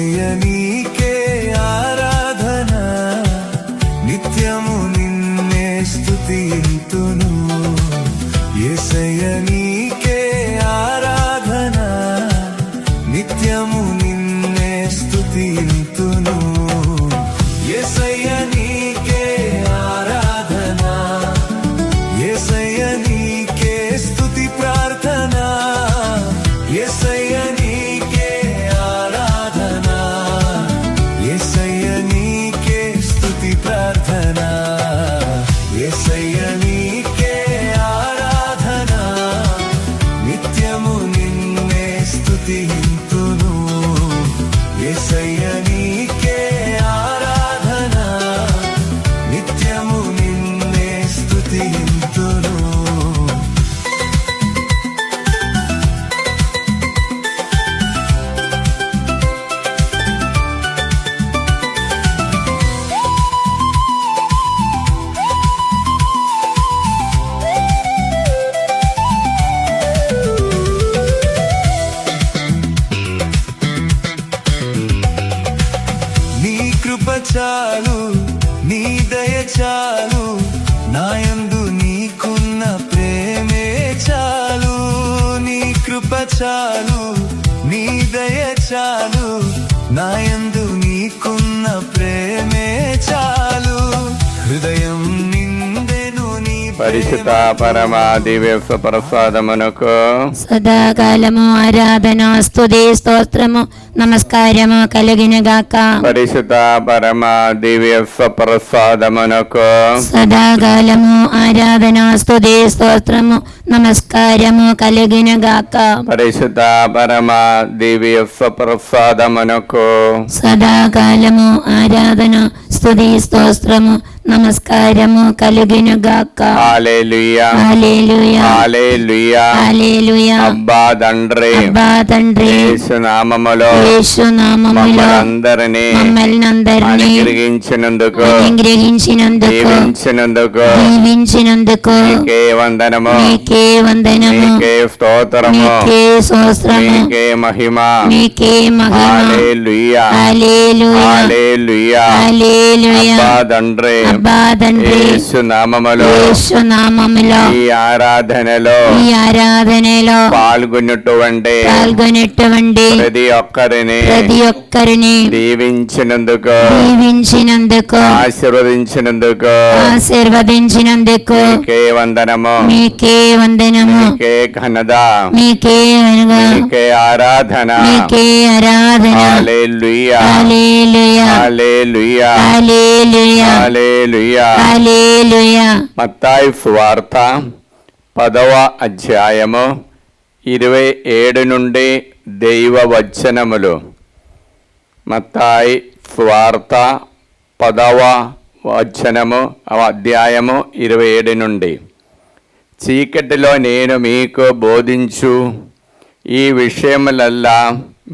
యేసయ్య నీకే ఆరాధన, నిత్యము నిన్నే స్తుతింతును. యేసయ్య నీకే ఆరాధన, నిత్యము నిన్నే స్తుతింతును. యేసయ్య నీకే ఆరాధన, యేసయ్య నీకే స్తుతి ప్రార్థన. యేసయ్య నీకే ఆరాధన, యేసయ్య నీకే స్తుతి ప్రార్థన. యేసయ్య నీకే ఆరాధన, నిత్యము నిన్నే స్తుతింతును. యేసయ్య నీకే ఆరాధన, నిత్యము నిన్నే స్తుతింతును. నీ కృప చాలు, నీ దయ చాలు, నాయందు నీకున్న ప్రేమే చాలు. నీ కృప చాలు, నీ దయ చాలు, నాయందు నీకున్న ప్రేమే చాలు. హృదయం నిందెను నీ పరిశుద్ధ పరమా దివ్య ప్రసాదమునకు సదాకాలము ఆరాధన స్తుతి స్తోత్రము నమస్కారము కలుగినగాక. పరిశుద్ధ పరమా దివ్య ప్రసాదమునకు సదాకాలము ఆరాధన స్తుతి స్తోత్రము నమస్కారము కలుగినగాక. పరిశుద్ధ పరమా దివ్య ప్రసాదమునకు సదాకాలము ఆరాధన స్తుతి స్తోత్రము నమస్కారము కలుగినగాక. హల్లెలూయా హల్లెలూయా హల్లెలూయా హల్లెలూయా. అబ్బా తండ్రి, అబ్బా తండ్రి, యేసు నామములో యేసు నామములో మమ్మల్ని మమ్మల్నందరినీ అనుగ్రహించినందుకు దీవించినందుకు నీకే వందనము, నీకే వందనము, నీకే స్తోత్రము, నీకే స్తోత్రము, నీకే మహిమ. నీకే మహిమ. హల్లెలూయా హల్లెలూయా హల్లెలూయా. హల్లెలూయా. అబ్బా తండ్రి, అబ్బా తండ్రి, యేసు నామములో యేసు నామములో ఈ ఆరాధనలో పాల్గొన్నటువంటి ప్రతి ఒక్కరిని దీవించినందుకు ఆశీర్వదించినందుకు నీకే వందనము, నీకే వందనము, నీకే ఘనత, నీకే నీకే ఆరాధన. హల్లెలూయా హల్లెలూయా హల్లెలూయా హల్లెలూయా హల్లెలూయా. హల్లెలూయా. మత్తాయి సువార్త 10వ అధ్యాయము 27 నుండి దైవ వచనములు. మత్తాయి సువార్త 10వ అధ్యాయము 27 నుండి. చీకటిలో నేను మీకు బోధించు ఈ విషయములల్లా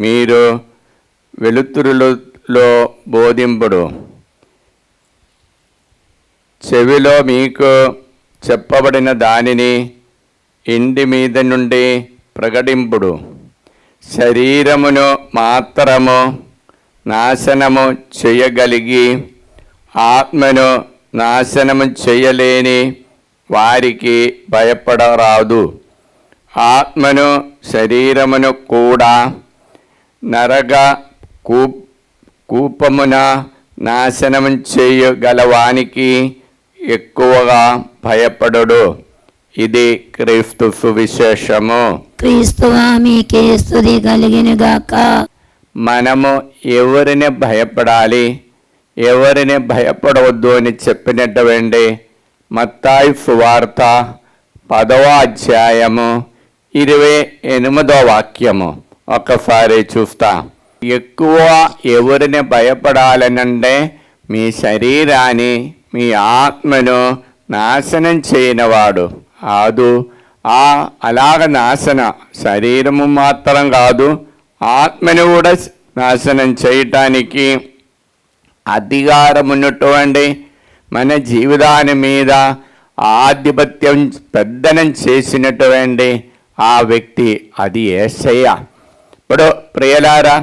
మీరు వెలుతురులో బోధింపుడు. చెవిలో మీకు చెప్పబడిన దానిని ఇంటి మీద నుండి ప్రకటింపుడు. శరీరమును మాత్రము నాశనము చేయగలిగి ఆత్మను నాశనము చేయలేని వారికి భయపడరాదు. ఆత్మను శరీరమును కూడా నరక కూపమున నాశనము చేయగలవానికి ఎక్కువగా భయపడడు. ఇది క్రీస్తు సువిశేషము. క్రీస్తువా మీకే స్తుతి కలుగునుగాక. మనము ఎవరిని భయపడాలి, ఎవరిని భయపడవద్దు అని చెప్పినటువంటి మత్తాయి సువార్త 10వ అధ్యాయము 28వ వాక్యము ఒకసారి చూస్తా. ఎక్కువ ఎవరిని భయపడాలనంటే మీ శరీరాన్ని, మీ ఆత్మను నాశనం చేయనివాడు. అలాగ నాశన శరీరము మాత్రం కాదు, ఆత్మను కూడా నాశనం చేయటానికి అధికారం ఉన్నటువంటి మన జీవితాన్ని మీద ఆధిపత్యం పెద్దనం చేసినటువంటి ఆ వ్యక్తి అది యేసయ్య. ఇప్పుడు ప్రియలారా,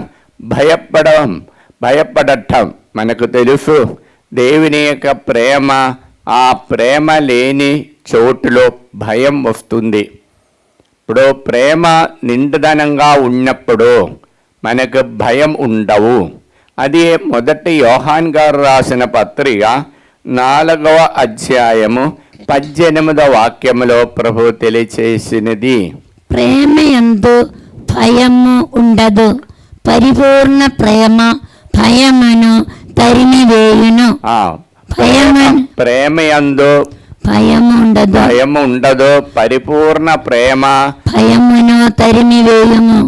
భయపడటం మనకు తెలుసు. దేవుని యొక్క ప్రేమ, ఆ ప్రేమ లేని చోటులో భయం వస్తుంది. ఇప్పుడు ప్రేమ నిండుదనంగా ఉన్నప్పుడు మనకు భయం ఉండవు. అది మొదటి యోహాన్ గారు రాసిన పత్రిక 4వ అధ్యాయము 18వ వాక్యములో ప్రభు తెలియచేసినది. ప్రేమయందు భయము ఉండదు, పరిపూర్ణ ప్రేమ భయమును తరిమివేయును. ప్రేమయందు భయము ఉండదు, పరిపూర్ణ ప్రేమ భయమును తరిమివేయుము.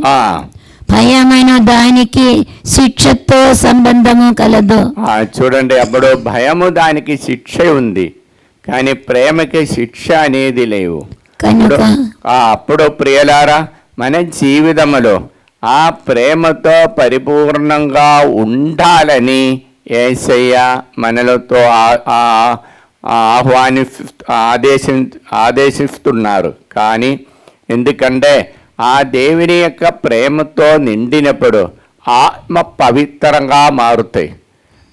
భయమైన దానికి శిక్షతో సంబంధము కలదు. చూడండి, అప్పుడు భయము దానికి శిక్ష ఉంది, కానీ ప్రేమకి శిక్ష అనేది లేవు. కనుక అప్పుడు ప్రియులారా, మన జీవితంలో ఆ ప్రేమతో పరిపూర్ణంగా ఉండాలని యేసయ్య మనలతో ఆదేశిస్తున్నారు. కానీ ఎందుకంటే ఆ దేవుని యొక్క ప్రేమతో నిండినప్పుడు ఆత్మ పవిత్రంగా మారుతాయి.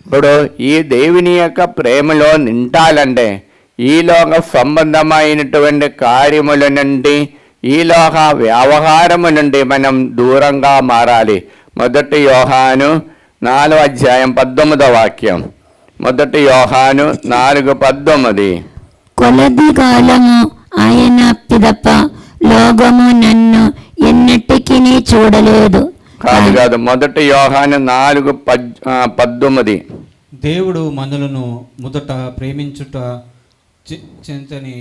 ఇప్పుడు ఈ దేవుని యొక్క ప్రేమలో నిండాలంటే ఈలోక సంబంధమైనటువంటి కార్యముల నుండి, ఈలోక వ్యవహారము నుండి మనం దూరంగా మారాలి. 1 యోహాను 4వ అధ్యాయం 19వ వాక్యం. 1 యోహాను 4:19. కొలది కాలము ఆయన పిదప లోకము నన్ను ఎన్నటికీ చూడలేదు. కాదు 1 యోహాను 4:19. దేవుడు మనలను మొదట ప్రేమించుట చెంతని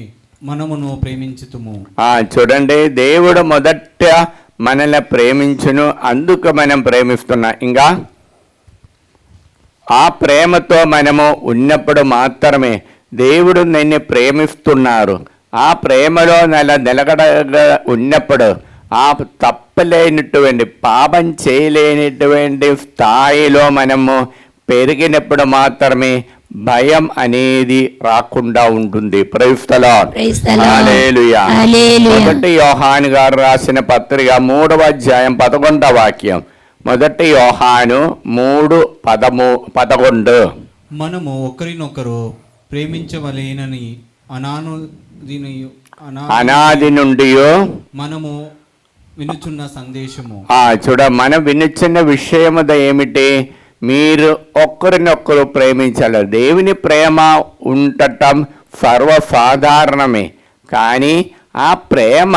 మనమును ప్రేమించుతుము. చూడండి, దేవుడు మొదట మనల్ని ప్రేమించును, అందుకు మనం ప్రేమిస్తున్నాం. ఇంకా ఆ ప్రేమతో మనము ఉన్నప్పుడు మాత్రమే దేవుడు నిన్ను ప్రేమిస్తున్నారు. ఆ ప్రేమలో నిలకడగా ఉన్నప్పుడు ఆ తప్పలేనటువంటి, పాపం చేయలేనటువంటి స్థాయిలో మనము పెరిగినప్పుడు మాత్రమే భయం అనేది రాకుండా ఉంటుంది. Praise the lord. హల్లెలూయా. 1 యోహాను గారు రాసిన పత్రిక 3వ అధ్యాయం 11వ వాక్యం. 1 యోహాను 3:11. మనము ఒకరినొకరు ప్రేమించవలేనని అనాది నుండి మనము వినుచున్న సందేశము. మనం వినుచున్న విషయము ఏమిటి? మీరు ఒకరినొకరు ప్రేమించాలి. దేవుని ప్రేమ ఉండటం సర్వసాధారణమే, కానీ ఆ ప్రేమ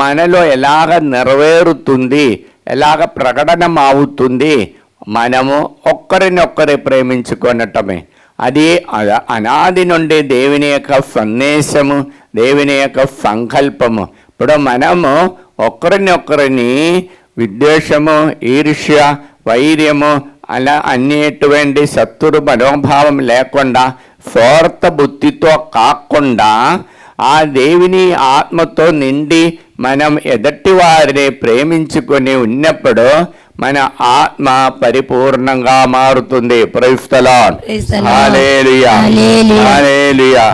మనలో ఎలాగ నెరవేరుతుంది, ఎలాగ ప్రకటన అవుతుంది? మనము ఒకరినొకరు ప్రేమించుకొనటమే. అది అనాది నుండి దేవుని యొక్క సందేశము, దేవుని యొక్క సంకల్పము. ఇప్పుడు మనము ఒకరినొకరిని విద్వేషము, ఈర్ష్య, వైర్యము అలా అనేటువంటి శత్రు మనోభావం లేకుండా, స్వార్థ బుద్ధితో కాకుండా ఆ దేవుని ఆత్మతో నిండి మనం ఎదటి వారిని ప్రేమించుకొని ఉన్నప్పుడు మన ఆత్మ పరిపూర్ణంగా మారుతుంది. Praise the lord. Hallelujah. Hallelujah.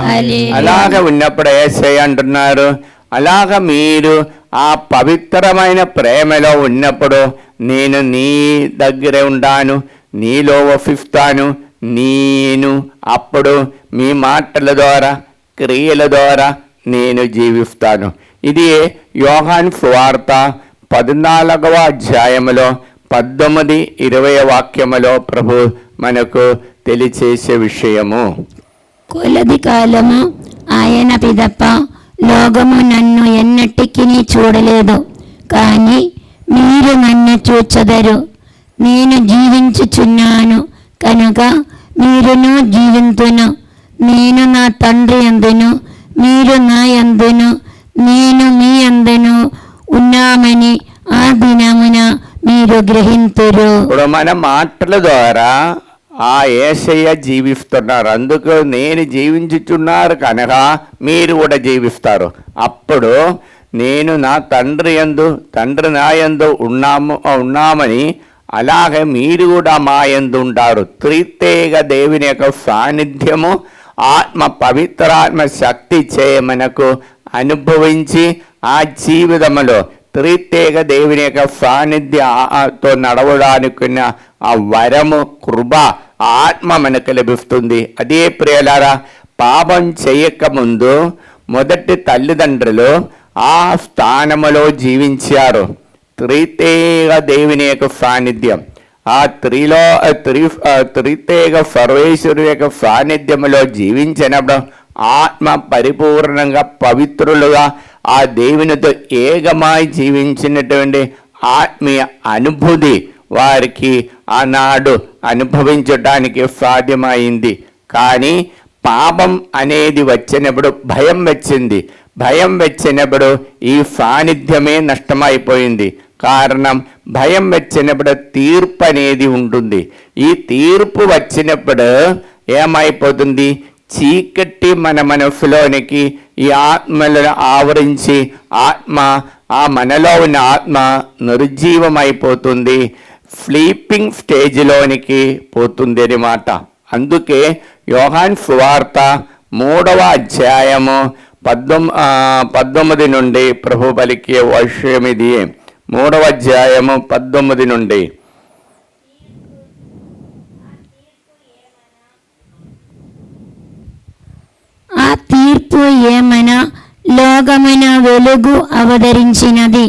అలాగ ఉన్నప్పుడు యేసయ్య అంటున్నారు, అలాగ మీరు ఆ పవిత్రమైన ప్రేమలో ఉన్నప్పుడు నేను నీ దగ్గరే ఉంటాను, నీలో వసిస్తాను. నేను అప్పుడు మీ మాటల ద్వారా, క్రియల ద్వారా నేను జీవిస్తాను. ఇది యోహాను సువార్త 14వ అధ్యాయములో 19-20 వాక్యములో ప్రభు మనకు తెలియచేసే విషయము. కొలది కాలము ఆయన పిదప లోకము నన్ను ఎన్నటికీ చూడలేదు, కానీ మీరు నన్ను చూచెదరు. నేను జీవించుచున్నాను కనుక మీరును జీవింతును. నేను నా తండ్రి యందును, మీరు నా యందును, నేను మీ యందును ఉన్నామని ఆ దినమున మీరు గ్రహింతురు. ఇప్పుడు మన మాటల ద్వారా ఆ యేసయ్య జీవిస్తున్నారు, అందుకు నేను జీవించుచున్నారు కనుక మీరు కూడా జీవిస్తారు. అప్పుడు నేను నా తండ్రి యందు, తండ్రి నా యందు ఉన్నామని అలాగే మీరు కూడా మా యందు ఉంటారు. త్రిత్యేక దేవుని యొక్క సాన్నిధ్యము, ఆత్మ, పవిత్రాత్మ శక్తి చే మనకు అనుభవించి ఆ జీవితంలో త్రిత్యేక దేవుని యొక్క సాన్నిధ్యంతో నడవడానికున్న ఆ వరము, కృప, ఆత్మ మనకు లభిస్తుంది. అదే ప్రియులారా, పాపం చేయకముందు మొదటి తల్లిదండ్రులు ఆ స్థానములో జీవించారు. త్రిత్యేక దేవుని యొక్క సాన్నిధ్యం, ఆ త్రిత్యేక సర్వేశ్వరు యొక్క సాన్నిధ్యములో జీవించినప్పుడు ఆత్మ పరిపూర్ణంగా పవిత్రులుగా ఆ దేవునితో ఏకమై జీవించినటువంటి ఆత్మీయ అనుభూతి వారికి ఆనాడు అనుభవించడానికి సాధ్యమైంది. కానీ పాపం అనేది వచ్చినప్పుడు భయం వచ్చింది. భయం వచ్చినప్పుడు ఈ సాన్నిధ్యమే నష్టమైపోయింది. కారణం, భయం వచ్చినప్పుడు తీర్పు అనేది ఉంటుంది. ఈ తీర్పు వచ్చినప్పుడు ఏమైపోతుంది? చీకటి మన మనసులోనికి ఈ ఆత్మలను ఆవరించి ఆ మనలో ఉన్న ఆత్మ నిర్జీవమైపోతుంది, స్లీపింగ్ స్టేజ్లోనికి పోతుంది అన్నమాట. అందుకే యోహాన్ సువార్త 3వ అధ్యాయము 19 నుండి ప్రభు పలికే వర్షం ఇది. 3వ అధ్యాయము 19 నుండి. ఆ తీర్పు ఏమైనా లోకమైన వెలుగు అవతరించినది,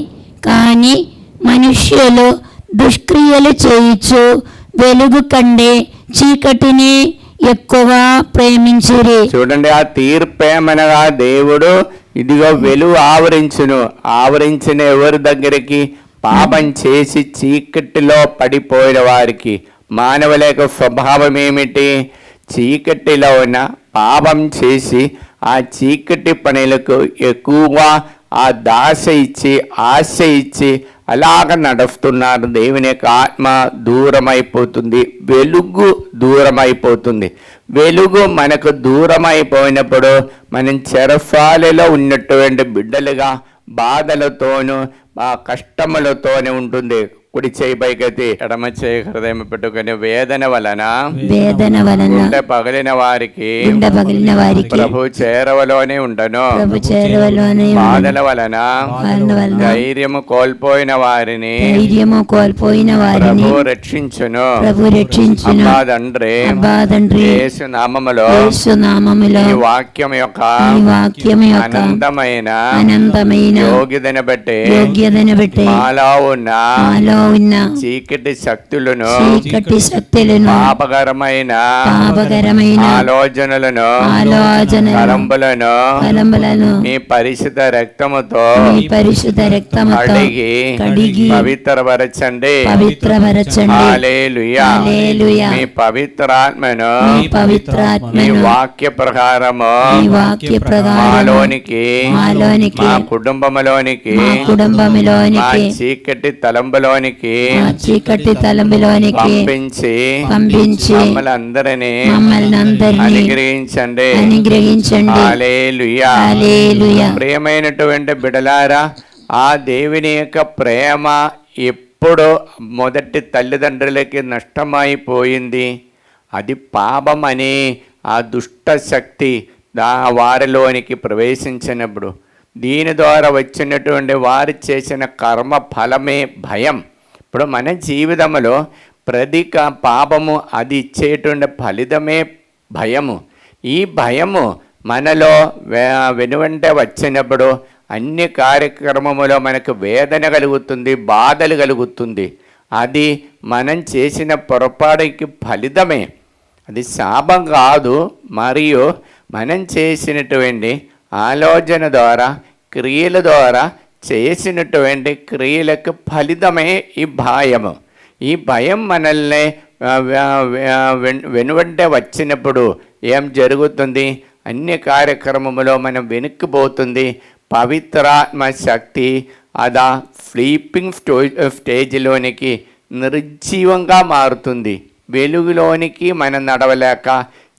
కానీ మనుష్యులు దుష్క్రియలు చేయుచు వెలుగు కంటే చీకటిని ఎక్కువగా ప్రేమించిరి. చూడండి, ఆ తీర్పేమనగా దేవుడు ఇదిగో వెలుగు ఆవరించిన ఎవరి దగ్గరికి? పాపం చేసి చీకటిలో పడిపోయిన వారికి. మానవుల యొక్క స్వభావం ఏమిటి? చీకటిలో ఉన్న పాపం చేసి ఆ చీకటి పనులకు ఎక్కువగా ఆ ఆశ ఇచ్చి అలాగ నడుస్తున్నారు. దేవుని యొక్క ఆత్మ దూరమైపోతుంది, వెలుగు దూరమైపోతుంది. వెలుగు మనకు దూరమైపోయినప్పుడు మనం చెరసాలలో ఉన్నటువంటి బిడ్డలుగా బాధలతోనూ కష్టములతోనే ఉంటుంది. కుడి చేయి పైకెత్తి ఎడమ చేయి హృదయం పెట్టుకుని వేదన వలన గుండె పగిలిన వారికి ప్రభు చేరవలోనే ఉండను. బాధల వలన ధైర్యము కోల్పోయిన వారిని ప్రభు రక్షించును. అబ్బా తండ్రి, యేసు నామములో ఈ వాక్యం యొక్క అనంతమైన యోగ్యతను బట్టి మాలో ఉన్న చీకటి శక్తులను పాపకరమైన ఆలోచనలను తలంపులను మీ పరిశుద్ధ రక్తముతో కడిగి పవిత్రపరచండి. హల్లెలూయా. మీ పవిత్రాత్మను మీ వాక్య ప్రకారము మాలోనికి మా కుటుంబములోనికి మా చీకటి తలంపులోనికి పంపించి మమ్మల్ని అనుగ్రహించండి. హల్లెలూయా. ప్రియమైనటువంటి బిడలారా, ఆ దేవుని యొక్క ప్రేమ ఎప్పుడు మొదటి తల్లిదండ్రులకి నష్టమైపోయింది. అది పాపం అనే ఆ దుష్ట శక్తి వారిలోనికి ప్రవేశించినప్పుడు దీని ద్వారా వచ్చినటువంటి వారు చేసిన కర్మ ఫలమే భయం. ఇప్పుడు మన జీవితంలో ప్రతి పాపము అది ఇచ్చేటువంటి ఫలితమే భయము. ఈ భయము మనలో వెనువంటే వచ్చినప్పుడు అన్ని కార్యక్రమములో మనకు వేదన కలుగుతుంది, బాధలు కలుగుతుంది. అది మనం చేసిన పొరపాటుకి ఫలితమే, అది శాపం కాదు. మరియు మనం చేసినటువంటి ఆలోచన ద్వారా, క్రియల ద్వారా చేసినటువంటి క్రియలకు ఫలితమే ఈ భయము. ఈ భయం మనల్ని వెనువంటే వచ్చినప్పుడు ఏం జరుగుతుంది? అన్ని కార్యక్రమములో మనం వెనుక్కుపోతుంది. పవిత్రాత్మ శక్తి అదా స్లీపింగ్ స్టేజ్లోనికి నిర్జీవంగా మారుతుంది. వెలుగులోనికి మనం నడవలేక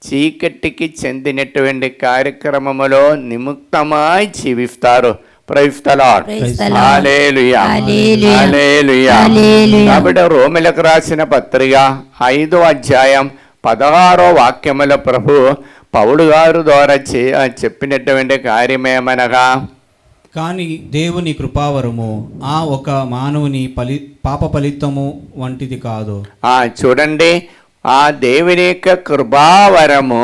చీకటికి చెందినటువంటి కార్యక్రమములో నిముక్తమై జీవిస్తారు. Praise the lord. Hallelujah. Hallelujah. కాబట్టి రోమీయులకు రాసిన పత్రిక 5వ అధ్యాయం 16వ వాక్యముల ప్రభు పౌలు గారు ద్వారా చెప్పినటువంటి కార్యమేమనగా, కానీ దేవుని కృపావరము ఆ ఒక మానవుని పాప ఫలితము వంటిది కాదు. చూడండి, ఆ దేవుని యొక్క కృపావరము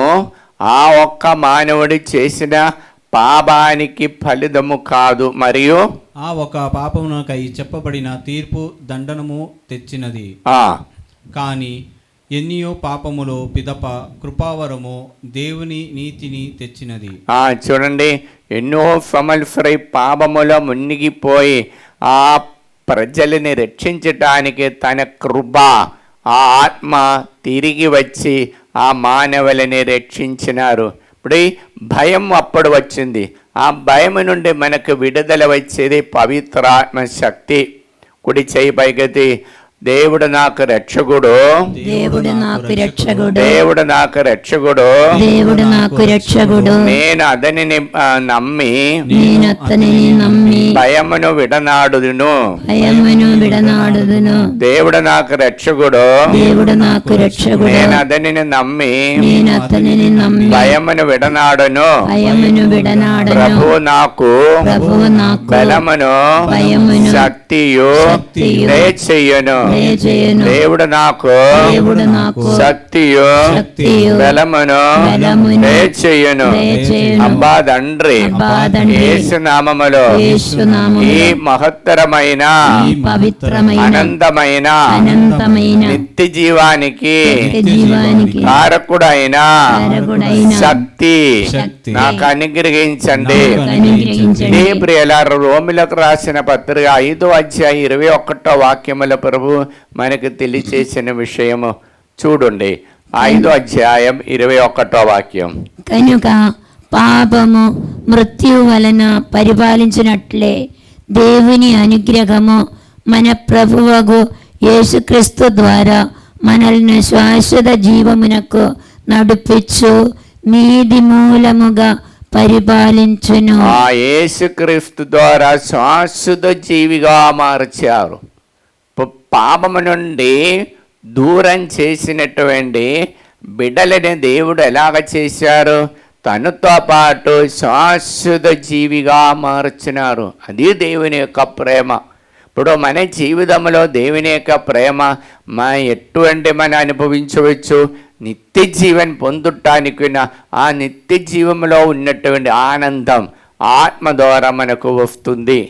ఆ ఒక్క మానవుడు చేసిన పాపానికి ఫలితము కాదు, మరియు ఆ ఒక పాపమునకై చెప్పబడిన తీర్పు దండనము తెచ్చినది. కానీ ఎన్నియో పాపములో పిదప కృపావరము దేవుని నీతిని తెచ్చినది. చూడండి, ఎన్నో సంవత్సర పాపములో మునిగిపోయి ఆ ప్రజలని రక్షించటానికి తన కృప ఆ ఆత్మ తిరిగి వచ్చి ఆ మానవులని రక్షించినారు. ఇప్పుడు భయం అప్పుడు వచ్చింది. ఆ భయం నుండి మనకు విడుదల వచ్చేది పవిత్రాత్మ శక్తి. కుడి చేయి పైకెత్తి, దేవుడు నాకు రక్షకుడు, దేవుడు నాకు రక్షకుడు, దేవుడు నాకు రక్షకుడు, దేవుడు నాకు రక్షకుడు, నేను అతనిని నమ్మి, నేను అతనిని నమ్మి భయమును విడనాడుదును, భయమును విడనాడుదును. దేవుడు నాకు రక్షకుడు, దేవుడు నాకు రక్షకుడు, నేను అతనిని నమ్మి, నేను అతనిని నమ్మి భయమును విడనాడును. భయమును విడనాడును. ప్రభువు నాకు బలమును భయమును శక్తియు దయచేయును. దేవుడు నాకు శక్తియు బలమును దయచేయును. అబ్బా తండ్రి, యేసు నామములో ఈ మహత్తరమైన పవిత్రమైన అనంతమైన నిత్య జీవానికి కారకుడైన శక్తి నాకు అనుగ్రహించండి. ఈ ప్రియులారా, రోమిలకు రాసిన పత్రిక 5వ అధ్యాయం 21వ వాక్యముల ప్రభు మనకు తెలియచేసిన విషయము చూడండి. 5వ అధ్యాయం 21వ వాక్యం. కనుక పాపము మృత్యు వలన పరిపాలించినట్లే దేవుని అనుగ్రహము మన ప్రభువగు యేసుక్రీస్తు ద్వారా మనల్ని శాశ్వత జీవమునకు నడిపించు నీతి మూలముగా పరిపాలించును. ఆ యేసుక్రీస్తు ద్వారా శాశ్వత జీవిగా మార్చారు. పాపము నుండి దూరం చేసినటువంటి బిడ్డలని దేవుడు ఎలాగ చేశారు? తనతో పాటు శాశ్వత జీవిగా మార్చినారు. అది దేవుని యొక్క ప్రేమ. ఇప్పుడు మన జీవితంలో దేవుని యొక్క ప్రేమ ఎటువంటి మనం అనుభవించవచ్చు. నిత్య జీవన్ పొందుటానికి ఆ నిత్య జీవంలో ఉన్నటువంటి ఆనందం ఆత్మ ద్వారా మనకు వస్తుంది.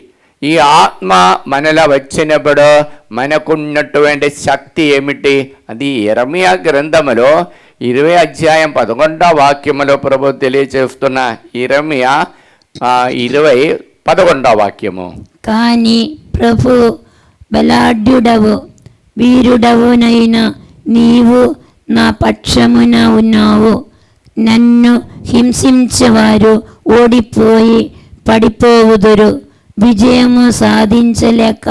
ఈ ఆత్మ మనలో వచ్చినప్పుడు మనకున్నటువంటి శక్తి ఏమిటి? అది యెరెమీయా గ్రంథములో 20వ అధ్యాయం 11వ వాక్యములో ప్రభు తెలియజేస్తున్న యెరెమీయా 20:11 వాక్యము. కానీ ప్రభు బలాఢ్యుడవు వీరుడవునైన నీవు నా పక్షమున ఉన్నావు. నన్ను హింసించేవారు ఓడిపోయి పడిపోవుదురు. విజయము సాధించలేక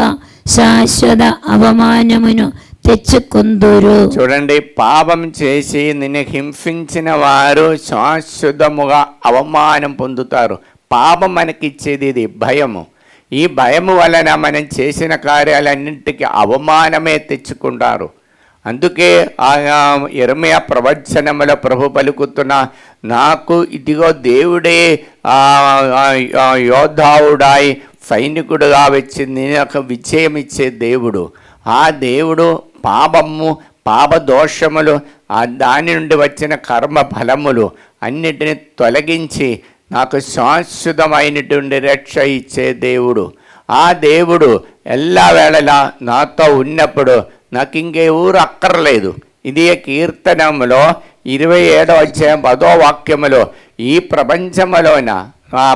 శాశ్వత అవమానమును తెచ్చుకుందురు. చూడండి, పాపం చేసి నిన్ను హింసించిన వారు శాశ్వతముగా అవమానం పొందుతారు. పాపం మనకిచ్చేది ఇది భయము. ఈ భయము వలన మనం చేసిన కార్యాలన్నింటికి అవమానమే తెచ్చుకుంటారు. అందుకే ఆ యెరెమీయా ప్రవచనముల ప్రభు పలుకుతున్న, నాకు ఇదిగో దేవుడే యోధావుడాయి సైనికుడుగా వచ్చి నేను విజయం ఇచ్చే దేవుడు. ఆ దేవుడు పాపము పాప దోషములు దాని నుండి వచ్చిన కర్మ ఫలములు అన్నిటిని తొలగించి నాకు శాశ్వతమైనటువంటి రక్ష ఇచ్చే దేవుడు. ఆ దేవుడు ఎల్లా వేళలా నాతో ఉన్నప్పుడు నాకు ఇంకే ఊరు అక్కర్లేదు. ఇది కీర్తనములో 27వ అధ్యాయం 10వ వాక్యములో, ఈ ప్రపంచంలోన నా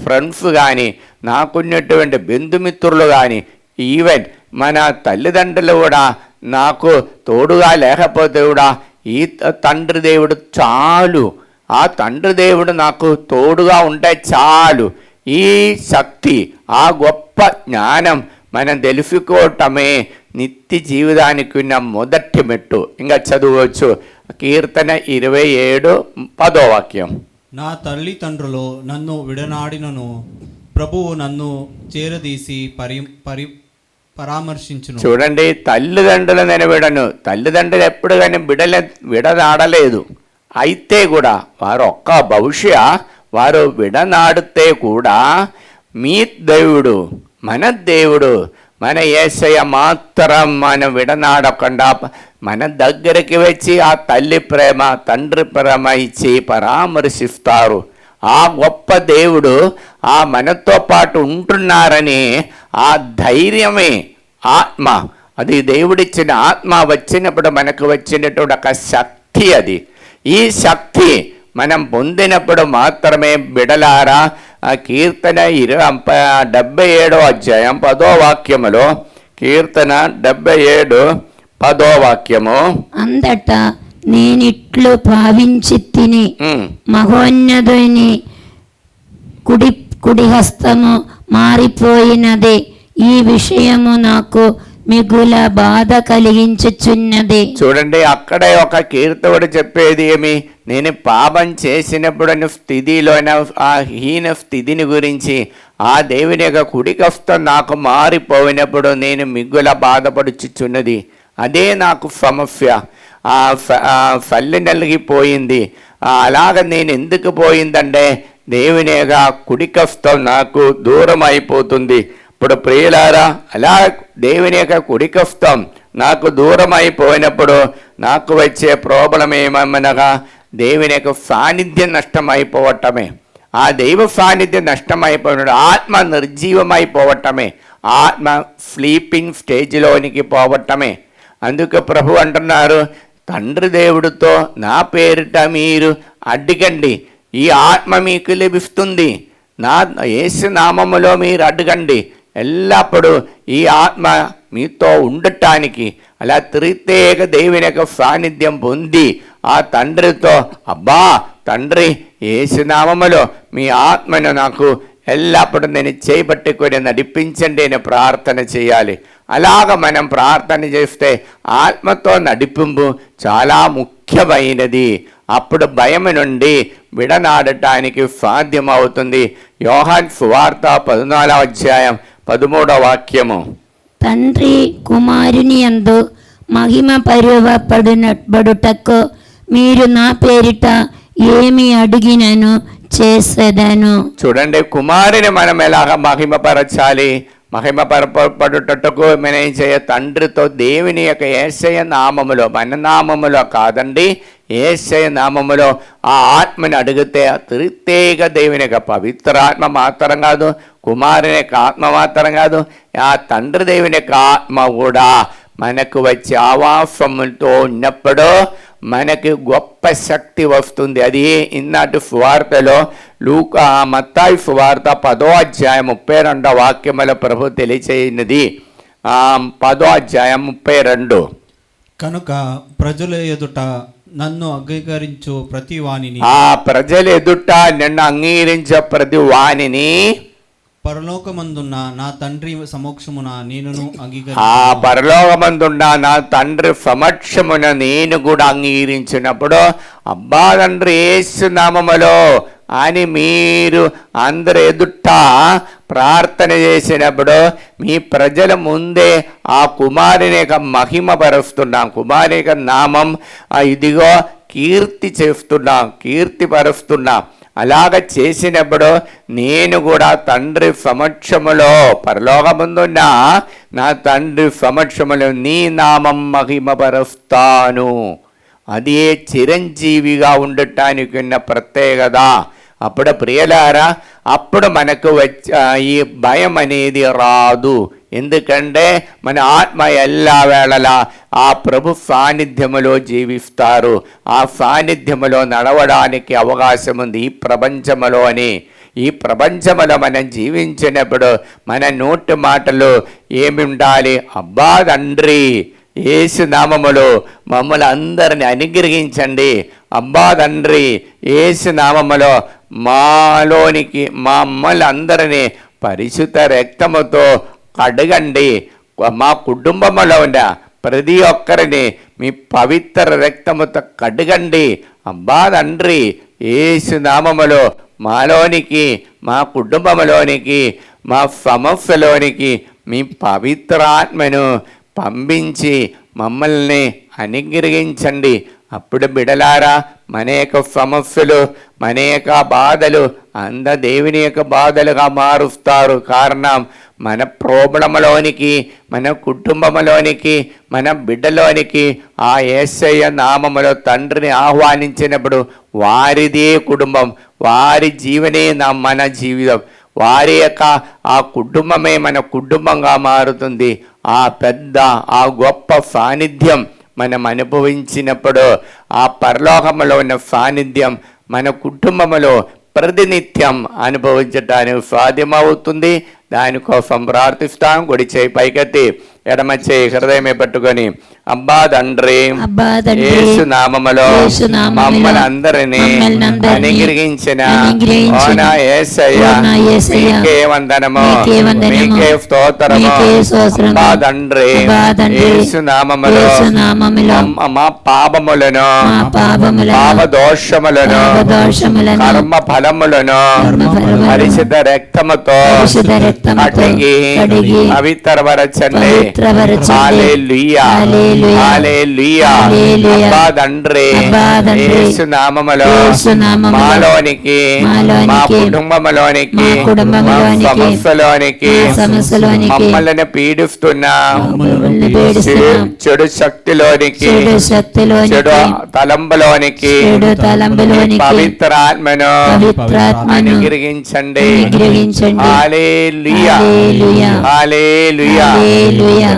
ఫ్రెండ్స్ కానీ నాకున్నటువంటి బంధుమిత్రులు కానీ ఈవెన్ మన తల్లిదండ్రులు కూడా నాకు తోడుగా లేకపోతే కూడా ఈ తండ్రి దేవుడు చాలు. ఆ తండ్రి దేవుడు నాకు తోడుగా ఉంటే చాలు. ఈ శక్తి, ఆ గొప్ప జ్ఞానం మనం తెలుసుకోవటమే నిత్య జీవితానికి ఉన్న మొదటి మెట్టు. ఇంకా చదవచ్చు కీర్తన 27:10 వాక్యం. నా తల్లిదండ్రులు నన్ను విడనాడినను ప్రభువు నన్ను చేరదీసి పరామర్శించును. చూడండి, తల్లిదండ్రులు నేను విడను. తల్లిదండ్రులు ఎప్పుడు కానీ విడనాడలేదు. అయితే కూడా వారు ఒక్క భవిష్య వారు విడనాడితే కూడా మీ దేవుడు, మన దేవుడు, మన యేసయ్య మాత్రం మనం విడనాడకుండా మన దగ్గరికి వచ్చి ఆ తల్లి ప్రేమ, తండ్రి ప్రేమ ఇచ్చి పరామర్శిస్తారు. ఆ గొప్ప దేవుడు ఆ మనతో పాటు ఉంటున్నారని ఆ ధైర్యమే ఆత్మ. అది దేవుడిచ్చిన ఆత్మ వచ్చినప్పుడు మనకు వచ్చినటువంటి ఒక శక్తి. అది ఈ శక్తి మనం పొందినప్పుడు మాత్రమే బిడలారా. ఆ కీర్తన 77వ అధ్యాయం 10వ వాక్యములో, కీర్తన 77 10వ వాక్యము, అంతటా నేనిట్లు భావించి తిని మహోన్నతుని కుడి హస్తము మారిపోయినది, ఈ విషయము నాకు మిగుల బాధ కలిగించుచున్నది. చూడండి, అక్కడే ఒక కీర్తవుడు చెప్పేది ఏమి, నేను పాపం చేసినప్పుడు స్థితిలోన ఆ హీన స్థితిని గురించి, ఆ దేవుని యొక్క కుడికస్తం నాకు మారిపోయినప్పుడు నేను మిగుల బాధపడుచుచున్నది. అదే నాకు సమస్య. ఫల్లి నలిగిపోయింది. అలాగ నేను ఎందుకు పోయిందంటే దేవుని యొక్క కుడికస్తం నాకు దూరం అయిపోతుంది. ఇప్పుడు ప్రియులారా, అలా దేవుని యొక్క కుడికస్తం నాకు దూరం అయిపోయినప్పుడు నాకు వచ్చే ప్రాబ్లం ఏమనగా దేవుని యొక్క సాన్నిధ్యం నష్టమైపోవటమే. ఆ దైవ సాన్నిధ్యం నష్టమైపోయినప్పుడు ఆత్మ నిర్జీవమైపోవటమే, ఆత్మ స్లీపింగ్ స్టేజ్లోనికి పోవటమే. అందుకు ప్రభు అంటున్నారు, తండ్రి దేవుడితో నా పేరిట మీరు అడగండి, ఈ ఆత్మ మీకు లభిస్తుంది. నా యేసు నామములో మీరు అడగండి, ఎల్లప్పుడూ ఈ ఆత్మ మీతో ఉండటానికి. అలా త్రిత్యేక దేవుని యొక్క సాన్నిధ్యం పొంది ఆ తండ్రితో, అబ్బా తండ్రి, యేసు నామములో మీ ఆత్మను నాకు ఎల్లప్పుడూ నేను చేపట్టుకొని నడిపించండి అని ప్రార్థన చేయాలి. అలాగ మనం ప్రార్థన చేస్తే ఆత్మతో నడిపింపు చాలా ముఖ్యమైనది. అప్పుడు భయం నుండి విడనాడటానికి సాధ్యమవుతుంది. యోహాను సువార్త 14వ అధ్యాయం 13వ వాక్యము, తండ్రి కుమారుని యందు మహిమ పరువపడుటకు మీరు నా పేరిట ఏమి అడిగినను చేసేదను. చూడండి, కుమారుని మనం ఎలాగ మహిమపరచాలి? మహిమపరపడుటకు మనం ఏం చేయ? తండ్రితో దేవుని యొక్క యేసయ్య నామములో, మన నామములో కాదండి, యేసయ్య నామములో ఆ ఆత్మని అడిగితే త్రిత్యేక దేవుని యొక్క పవిత్రాత్మ మాత్రం కాదు, కుమారుని యొక్క ఆత్మ మాత్రం కాదు, ఆ తండ్రి దేవుని యొక్క ఆత్మ కూడా మనకు వచ్చే ఆవాసముతో ఉన్నప్పుడు మనకి గొప్ప శక్తి వస్తుంది. అది ఇన్నాటి సువార్తలో మత్తాయి సువార్త 10వ అధ్యాయం 32వ వాక్యముల ప్రభు తెలియచేయనిది. 10వ అధ్యాయం 32. కనుక ప్రజల ఎదుట నన్ను అంగీకరించు ప్రతి వానిని, ఆ ప్రజల ఎదుట నిన్ను అంగీకరించే ప్రతి వానిని పరలోకమందున్న నా తండ్రి సమక్షమున నేనును ఆ పరలోకమందున్న నా తండ్రి సమక్షమున నేను కూడా అంగీకరించినప్పుడు, అబ్బా తండ్రి యేసు నామములో అని మీరు అందరు ఎదుట ప్రార్థన చేసినప్పుడు మీ ప్రజల ముందే ఆ కుమారుని యొక్క మహిమ పరుస్తున్నాం, కుమారుని యొక్క నామం ఇదిగో కీర్తిపరుస్తున్నాం. అలాగ చేసినప్పుడు నేను కూడా తండ్రి సమక్షములో, పరలోకముందున్న నా తండ్రి సమక్షములో నీ నామం మహిమపరుస్తాను. అది చిరంజీవిగా ఉండటానికి ఉన్న ప్రత్యేకత. అప్పుడు ప్రియులారా, అప్పుడు మనకు ఈ భయం అనేది రాదు. ఎందుకంటే మన ఆత్మ ఎల్లా వేళలా ఆ ప్రభు సాన్నిధ్యములో జీవిస్తారు. ఆ సాన్నిధ్యములో నడవడానికి అవకాశం ఉంది. ఈ ప్రపంచములో మనం జీవించినప్పుడు మన నోటి మాటలు ఏమి ఉండాలి? అబ్బా తండ్రి యేసు నామములో మమ్మల్ని అందరిని అనుగ్రహించండి. అబ్బా తండ్రి యేసు నామములో మాలోనికి మమ్మల్ని అందరినీ పరిశుద్ధ రక్తముతో కడగండి. మా కుటుంబంలో ఉన్న ప్రతి ఒక్కరిని మీ పవిత్ర రక్తముతో కడగండి. అబ్బా తండ్రి యేసు నామములో మాలోనికి, మా కుటుంబంలోనికి, మా సమస్యలోనికి మీ పవిత్ర ఆత్మను పంపించి మమ్మల్ని అనుగ్రహించండి అప్పుడు బిడలారా మన యొక్క సమస్యలు, మన యొక్క బాధలు అంద దేవుని యొక్క బాధలుగా మారుస్తారు. కారణం మన ప్రాబ్లంలోనికి, మన కుటుంబంలోనికి, మన బిడ్డలోనికి ఆ యేసయ్య నామములో తండ్రిని ఆహ్వానించినప్పుడు వారిదే కుటుంబం, వారి జీవనే మన జీవితం, వారి యొక్క ఆ కుటుంబమే మన కుటుంబంగా మారుతుంది. ఆ పెద్ద ఆ గొప్ప సాన్నిధ్యం మనం అనుభవించినప్పుడు ఆ పరలోకములో ఉన్న సాన్నిధ్యం మన కుటుంబంలో ప్రతినిత్యం అనుభవించడానికి సాధ్యమవుతుంది. దానికోసం ప్రార్థిస్తాం. కుడి చేయి పైకెత్తి ఎడమ చేయి హృదయమే పట్టుకొని అబ్బా తండ్రి యేసు నామములో మమ్మల్ని అందరినీ అనుగ్రహించిన ఓనా యేసయ్య మీకే వందనము, మీకే స్తోత్రము. అబ్బా తండ్రి యేసు నామములో మా పాపములను, పాప దోషములను, కర్మ ఫలములను పరిశుద్ధ రక్తముతో కడిగి పవిత్రపరచండి. హల్లెలూయా, హల్లెలూయా. అబ్బా తండ్రి యేసు నామములో మాలోనికి, మా కుటుంబములోనికి, మా సమస్యలోనికి మమ్మల్ని పీడిస్తున్న చెడు శక్తిలోనికి, చెడు తలంబులోనికి పవిత్ర ఆత్మను అనుగ్రహించండి. Hallelujah, hallelujah.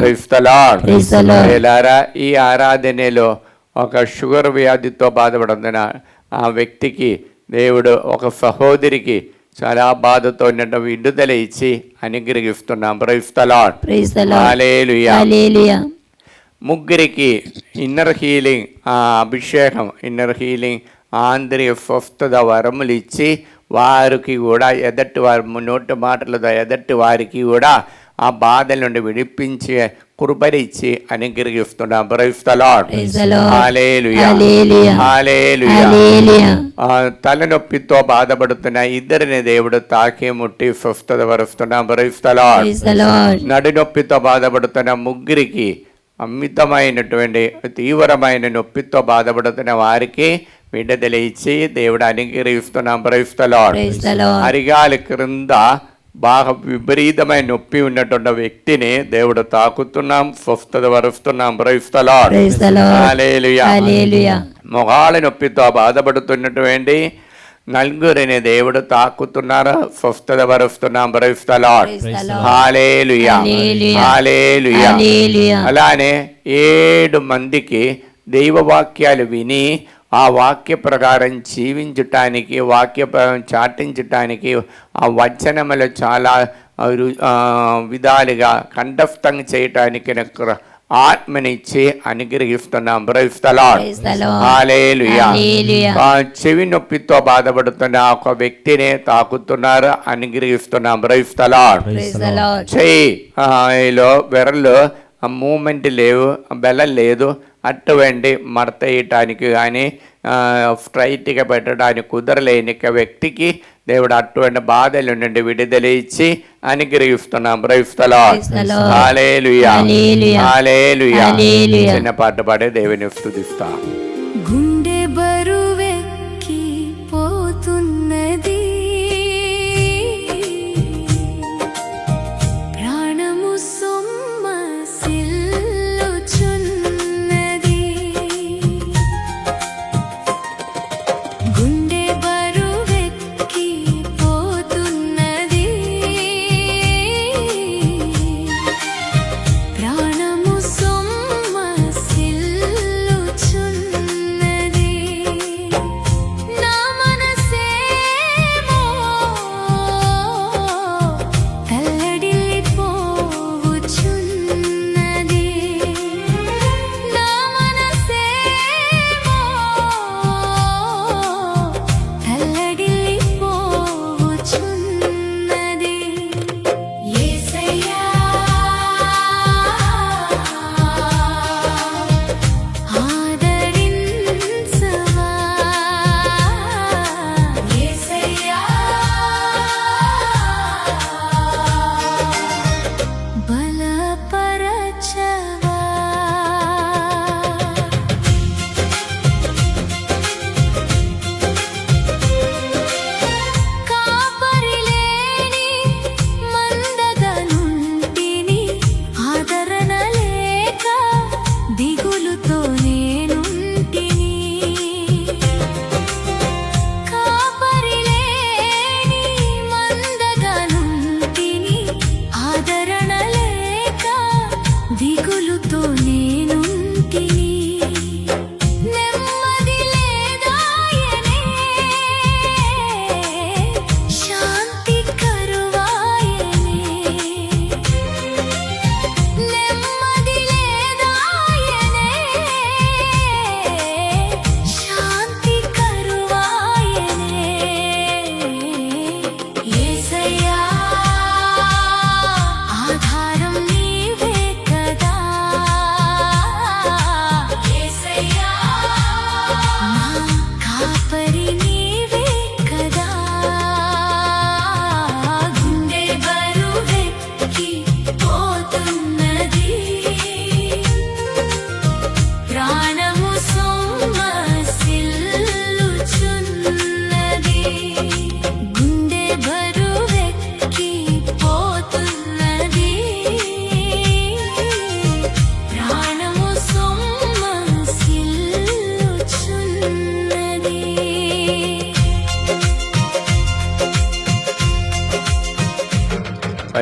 Praise the lord. ప్రియులారా, ఈ ఆరాధనలో ఒక షుగర్ వ్యాధితో బాధపడుతున్న ఆ వ్యక్తికి దేవుడు, ఒక సహోదరికి చాలా బాధతో ఉన్న విడుదల ఇచ్చి అనుగ్రహిస్తున్నాం. Praise the lord. హల్లెలూయా. ముగ్గురికి ఇన్నర్ హీలింగ్ అభిషేకం, ఇన్నర్ హీలింగ్ ఆంధ్రియ స్వస్థత వరములు ఇచ్చి వారికి కూడా ఎదటి వారి నోటి మాటలతో ఎదటి వారికి కూడా ఆ బాధల నుండి విడిపించి కృపరిచ్చి అనుగ్రహిస్తున్నాం. Praise the lord. Hallelujah, hallelujah. తలనొప్పితో బాధపడుతున్న ఇద్దరిని దేవుడు తాకి ముట్టి స్వస్థత పరుస్తున్నాం. Praise the lord. నడునొప్పితో బాధపడుతున్న ముగ్గురికి అమితమైనటువంటి తీవ్రమైన నొప్పితో బాధపడుతున్న వారికి విడుదల ఇచ్చి దేవుడు అనుగ్రహిస్తున్నాం. Praise the lord. అరిగాలి క్రింద బాగా విపరీతమైన నొప్పి ఉన్నటువంటి వ్యక్తిని దేవుడు తాకుతున్నాం, స్వస్థత పరుస్తున్నాం. Praise the lord. హల్లెలూయా. మొగాళ్ళ నొప్పితో బాధపడుతున్నటువంటి నలుగురిని దేవుడు తాకుతున్నారు, స్వస్థత పరుస్తున్నాం. Praise the lord. Hallelujah, hallelujah. అలానే 7 మందికి దైవవాక్యాలు విని ఆ వాక్య ప్రకారం జీవించటానికి, వాక్య చాటించటానికి ఆ వచనములు చాలా విధాలుగా కంఠస్థం చేయటానికి ఆత్మనిచ్చి అనుగ్రహిస్తున్నాం. Praise the lord. హల్లెలూయా. చెవి నొప్పితో బాధపడుతున్న ఒక వ్యక్తిని తాకుతున్నారు, అనుగ్రహిస్తున్నాం. Praise the lord. చెయ్యిలో విరలు మూమెంట్ లేవు, బెల్లం లేదు, అటువంటి మడత వేయటానికి కానీ స్ట్రైట్గా పెట్టడానికి కుదరలేని వ్యక్తికి దేవుడు అటువంటి బాధల నుండి విడుదల ఇచ్చి అనుగ్రహిస్తున్నాం. Praise the lord. Hallelujah, hallelujah. చిన్న పాట పాడే దేవుని స్తుతిస్తాం. గుండె బరువెక్కి పోతున్నది, ప్రాణము సొమ్మసిల్లుచున్నది. గుండె బరువెక్కి పోతున్నది, ప్రాణము సొమ్మసిల్లుచున్నది. నా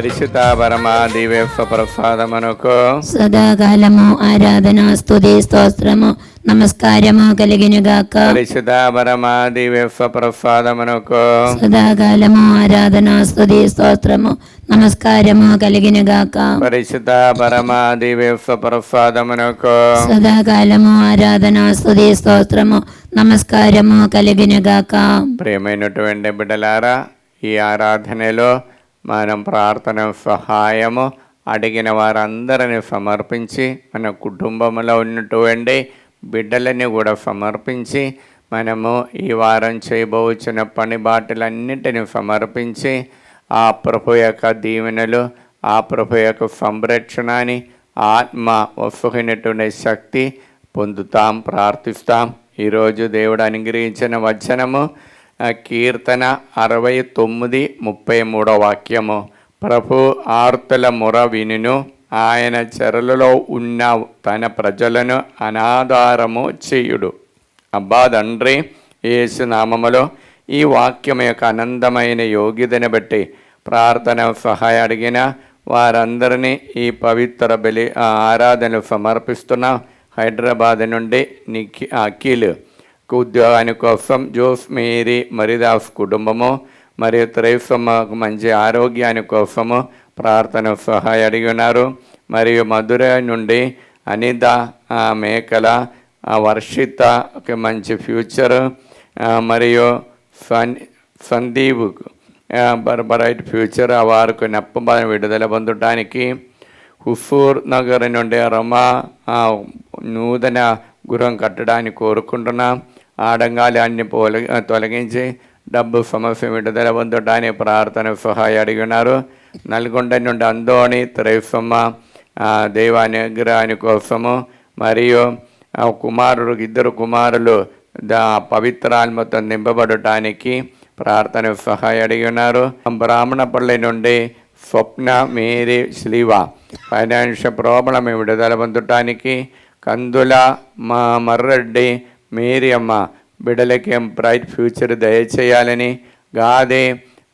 పరిశుద్ధ పరమా దివ్య ప్రసాదమునకు సదాకాలము ఆరాధన స్తుతి స్తోత్రము నమస్కారము కలిగినగాక. పరిశుద్ధ పరమా దివ్య ప్రసాదమునకు సదాకాలము ఆరాధన స్తుతి స్తోత్రము నమస్కారము కలిగినగాక. పరిశుద్ధ పరమా దివ్య ప్రసాదమునకు సదాకాలము ఆరాధన స్తుతి స్తోత్రము నమస్కారము కలిగినగాక. ప్రియమైనటువంటి బిడ్డలారా, ఈ ఆరాధనలో మనం ప్రార్థన సహాయము అడిగిన వారందరిని సమర్పించి మన కుటుంబంలో ఉన్నటువంటి బిడ్డలని కూడా సమర్పించి మనము ఈ వారం చేయబోచున్న పని బాటలన్నింటినీ సమర్పించి ఆ ప్రభు యొక్క దీవెనలు, ఆ ప్రభు యొక్క సంరక్షణని, ఆత్మ వస్తున్నటువంటి శక్తి పొందుతాం, ప్రార్థిస్తాం. ఈరోజు దేవుడు అనుగ్రహించిన వచనము కీర్తన 69:33 వాక్యము. ప్రభు ఆర్తుల మొర వినును, ఆయన చెరలలో ఉన్న తన ప్రజలను అనాధారము చేయుడు. అబ్బా తండ్రి, యేసు నామములో ఈ వాక్యం యొక్క ఆనందమైన యోగ్యతను బట్టి ప్రార్థన సహాయ అడిగిన వారందరినీ ఈ పవిత్ర బలి ఆరాధనలు సమర్పిస్తున్న హైదరాబాద్ నుండి అఖిల్ ఉద్యోగాని కోసం, జోస్ మేరీ మరిదాస్ కుటుంబము మరియు త్రైఫమ్మకు మంచి ఆరోగ్యాని కోసము ప్రార్థన సహాయ అడిగి ఉన్నారు. మరియు మధుర నుండి అనిత మేకల వర్షితకి మంచి ఫ్యూచర్, మరియు సందీప్కు బ్రైట్ ఫ్యూచర్, వారికి నెప్పబాధ విడుదల పొందడానికి. హుఫూర్ నగర్ నుండి రమా నూతన గృహం కట్టడానికి కోరుకుంటున్నాం. ఆడంగాలన్నీ తొలగించి డబ్బు సమస్య విడుదల పొందడానికి ప్రార్థన సహాయ అడిగి ఉన్నారు. నల్గొండ నుండి అందోని త్రైఫమ్మ దైవానుగ్రహాని కోసము, మరియు ఇద్దరు కుమారులు పవిత్రాత్మతో నింపబడటానికి ప్రార్థన సహాయ అడిగి ఉన్నారు. బ్రాహ్మణపల్లి నుండి స్వప్న మేరీ శ్లీవ ఫైనాన్షియల్ ప్రాబ్లం విడుదల పొందటానికి. కందుల మర్రెడ్డి మేరీ అమ్మ బిడ్డలకి బ్రైట్ ఫ్యూచర్ దయచేయాలని. గాదే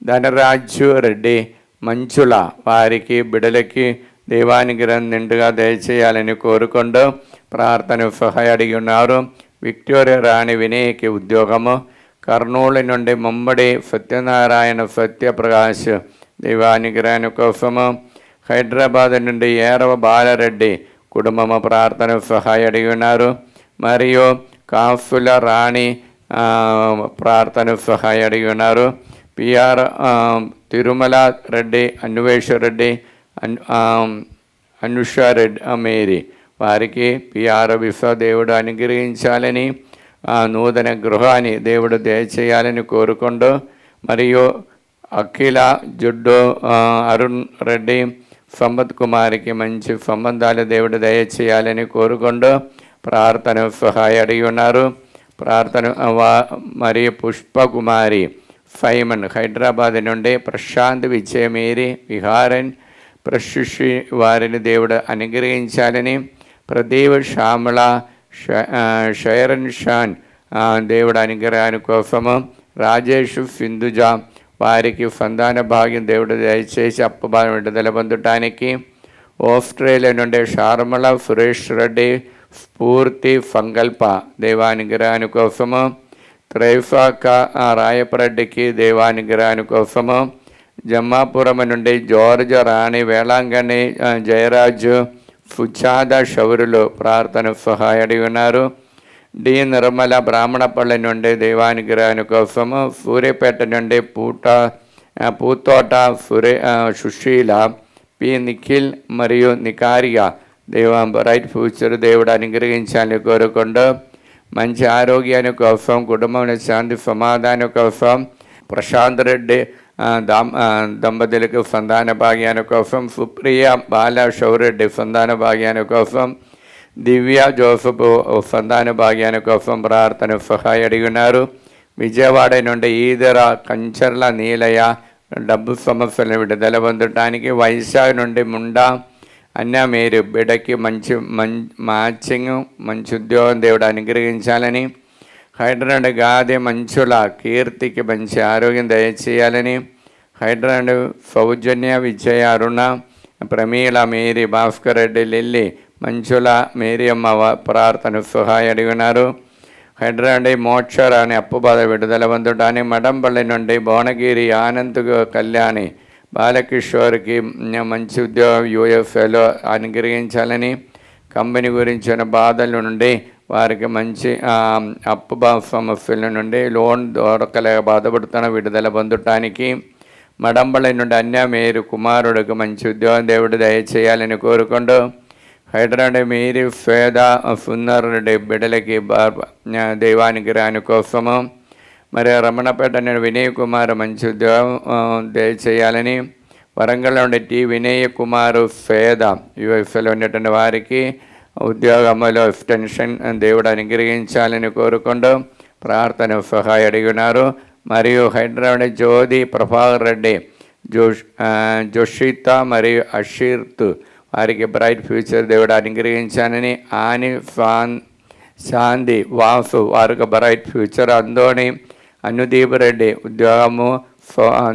ధనరాజు రెడ్డి మంచుల వారికి బిడ్డలకి దేవానుగ్రహం నిండుగా దయచేయాలని కోరుకుంటూ ప్రార్థన సహాయ అడిగి ఉన్నారు. విక్టోరియా రాణి వినయ్కి ఉద్యోగము. కర్నూలు నుండి ముమ్మడి సత్యనారాయణ సత్యప్రకాష్ దేవానుగ్రహాని కోసము. హైదరాబాద్ నుండి ఏరవ బాలరెడ్డి కుటుంబము ప్రార్థన సహాయ అడిగి ఉన్నారు. మరియు కాసుల రాణి ప్రార్థన సహాయ అడిగి ఉన్నారు. పిఆర్ తిరుమల రెడ్డి, అన్వేషరెడ్డి, అనుషారెడ్డి మేరీ వారికి పిఆర్ విశ్వ దేవుడు అనుగ్రహించాలని, నూతన గృహాన్ని దేవుడు దయచేయాలని కోరుకుంటూ, మరియు అఖిల జుడ్డు అరుణ్ రెడ్డి సంపత్ కుమారికి మంచి సంబంధాలు దేవుడు దయచేయాలని కోరుకుంటూ ప్రార్థన సహాయ అడిగి ఉన్నారు. ప్రార్థన మరియు పుష్పకుమారి ఫైమన్ హైదరాబాద్ నుండి ప్రశాంత్ విజయమేరి విహారన్ ప్రశుషి వారిని దేవుడు అనుగ్రహించాలని. ప్రదీప్ శ్యామల షైరన్ షాన్ దేవుడు అనుగ్రహాని కోసము. రాజేష్ సింధుజ వారికి సంతాన భాగ్యం దేవుడు దయచేసి అప్పుబాధ విడుదల పొందటానికి. ఆస్ట్రేలియా నుండి షార్మల సురేష్ రెడ్డి స్ఫూర్తి సంకల్ప దేవానుగ్రహాని కోసము. త్రైఫాక రాయపరెడ్డికి దేవానుగ్రహాని కోసము. జమ్మాపురం నుండి జార్జ్ రాణి వేళాంగణి జయరాజు సుజాత శౌరులు ప్రార్థన సహాయ అడిగి ఉన్నారు. డి నిర్మల బ్రాహ్మణపల్లి నుండి దేవానుగ్రహాని కోసము. సూర్యపేట నుండి పూతోట సుశీల, పి నిఖిల్ మరియు నికారియా బ్రైట్ ఫ్యూచర్ దేవుడు అనుగ్రహించాలని కోరుకుంటూ మంచి ఆరోగ్యాన్ని కోసం, కుటుంబంలో శాంతి సమాధానం కోసం, ప్రశాంత్ రెడ్డి దంపతులకు సంతాన భాగ్యాన్ని కోసం, సుప్రియ బాల శౌరెడ్డి సంతాన భాగ్యాన్ని కోసం, దివ్య జోసఫ్ సంతాన భాగ్యాన్ని కోసం ప్రార్థన సహాయ అడిగి ఉన్నారు. విజయవాడ నుండి ఈదర కంచర్ల నీలయ డబ్బు సమస్యలను విడుదల పొందడానికి. వైజాగ్ నుండి ముండా అన్న మీరు బిడ్డకి మంచి మ్యాచింగ్ మంచి ఉద్యోగం దేవుడు అనుగ్రహించాలని. హైదరాబాద్ గాది మంచుల కీర్తికి మంచి ఆరోగ్యం దయచేయాలని. హైదరాబాద్ సౌజన్య, విజయ, అరుణ, ప్రమీల, మేరీ, భాస్కర్ రెడ్డి, లిల్లీ, మంచుల, మేరీ అమ్మ ప్రార్థన సహాయ అడిగినారు. హైదరాబాద్ మోక్షరాని అప్పు బాధ విడుదల పొందటాన్ని, మడంపల్లి నుండి భువనగిరి ఆనంద్ కళ్యాణి బాలకిషోర్కి మంచి ఉద్యోగం యూఎఫ్ఏలో అనుగ్రహించాలని, కంపెనీ గురించిన బాధల నుండి వారికి మంచి అప్పు సమస్యల నుండి లోన్ దొరకలేక బాధపడుతున్న విడుదల పొందటానికి, మడంపల్లి నుండి అన్య మేరు కుమారుడికి మంచి ఉద్యోగం దేవుడు దయచేయాలని కోరుకుంటూ, హైదరాబాద్ మేరీ స్వేద సుందరుడి బిడ్డలకి దైవానికి రాని కోసము, మరి రమణపేట వినయ్ కుమార్ మంచి ఉద్యోగం దయచేయాలని, వరంగల్ నుండి టి వినయ్ కుమారు స్వేద యుఎస్ఏలో ఉన్నటువంటి వారికి ఉద్యోగంలో ఎక్స్టెన్షన్ దేవుడు అనుగ్రహించాలని కోరుకుంటూ ప్రార్థన సహాయ అడిగినారు. మరియు హైదరాబాద్ జ్యోతి ప్రభాకర్ రెడ్డి, జోషిత మరియు అషీర్త్ వారికి బ్రైట్ ఫ్యూచర్ దేవుడు అనుగ్రహించాలని, ఆని శాంతి వాసు వారికి బ్రైట్ ఫ్యూచర్, అందోని అనుదీప్ రెడ్డి ఉద్యోగము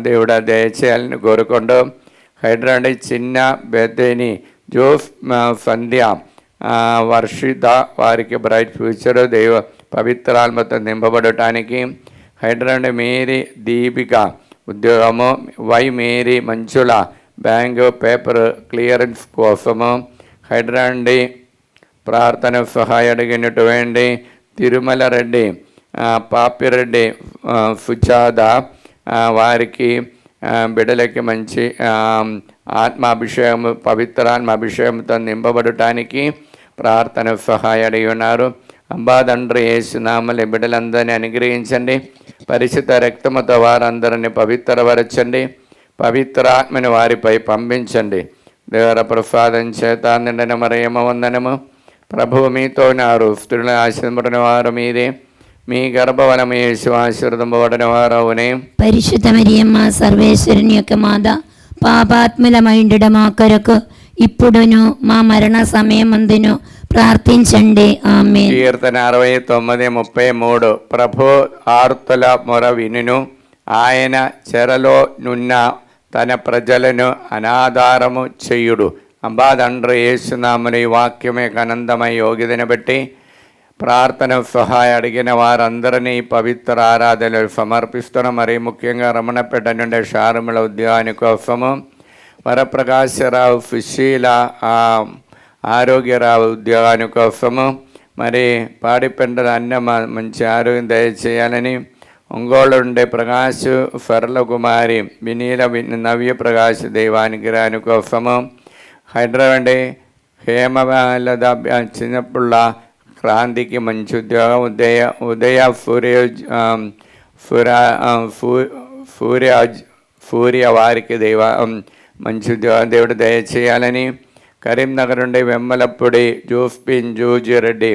దేవుడు దయచేయాలని కోరుకుంటూ, హైదరాబాద్ చిన్న బెద్దేని జోస్ సంధ్య వర్షిత వారికి బ్రైట్ ఫ్యూచర్ దైవ పవిత్రాత్మతో నింపబడటానికి, హైదరాబాద్ మేరీ దీపిక ఉద్యోగము, వై మేరీ మంచుల బ్యాంకు పేపర్ క్లియరెన్స్ కోసము, హైదరాబాద్ ప్రార్థన సహాయ అడిగినటువంటి తిరుమల రెడ్డి, పాపిరెడ్డి సుజాత వారికి బిడ్డలకి మంచి ఆత్మాభిషేకం పవిత్రాత్మాభిషేకంతో నింపబడటానికి ప్రార్థన సహాయ అడిగి ఉన్నారు. అబ్బా తండ్రి యేసునామములో బిడ్డలందరినీ అనుగ్రహించండి. పరిశుద్ధ రక్తముతో వారందరినీ పవిత్రపరచండి. పవిత్ర ఆత్మని వారిపై పంపించండి. దేవర ప్రసాదం చేత నిండిన మరియమ్మ వందనము. ప్రభువు మీతో ఉన్నారు. స్త్రీలను ఆశీర్వదించిన వారు మీరే. మీ గర్భఫలము యేసు ఆశీర్వదింపబడిన వారు అవునే. పరిశుద్ధ మరియమ్మ సర్వేశ్వరుని యొక్క మాత, పాపాత్ములమైండుట మా కొరకు ఇప్పుడును మా మరణ సమయమందును ప్రార్థించండి. ఆమేన్. కీర్తన 69:33. ప్రభు ఆర్తుల మొర వినును. ఆయన చెరలో నున్న తన ప్రజలను అనాధారము చెయ్యుడు. అబ్బా తండ్రి యేసునామమున ఈ వాక్యమే ఆనందమై యోగ్యతను బట్టి ప్రార్థన సహాయ అడిగిన వారందరినీ పవిత్ర ఆరాధనలు సమర్పిస్తున్న. మరి ముఖ్యంగా రమణపేట నుండి శారముల ఉద్యాని కోసము, వరప్రకాశరావు సుశీల ఆరోగ్యరావు ఉద్యోగాని కోసము, మరి పాడిపెండల అన్న మంచి ఆరోగ్యం దయచేయాలని, ఒంగోలు ఉండే ప్రకాశ్ సరళ కుమారి వినీల నవ్య ప్రకాశ్ దైవానికి రాని కోసము, హైదరాబాద్ హేమలద చిన్నప్పుళ్ళ క్రాంతికి మంచి ఉద్యోగం, ఉదయ సూర్య వారికి మంచి ఉద్యోగం దేవుడు దయచేయాలని, కరీంనగర్ నుండి వెమ్మలపూడి జోస్పిన్ జూజిరెడ్డి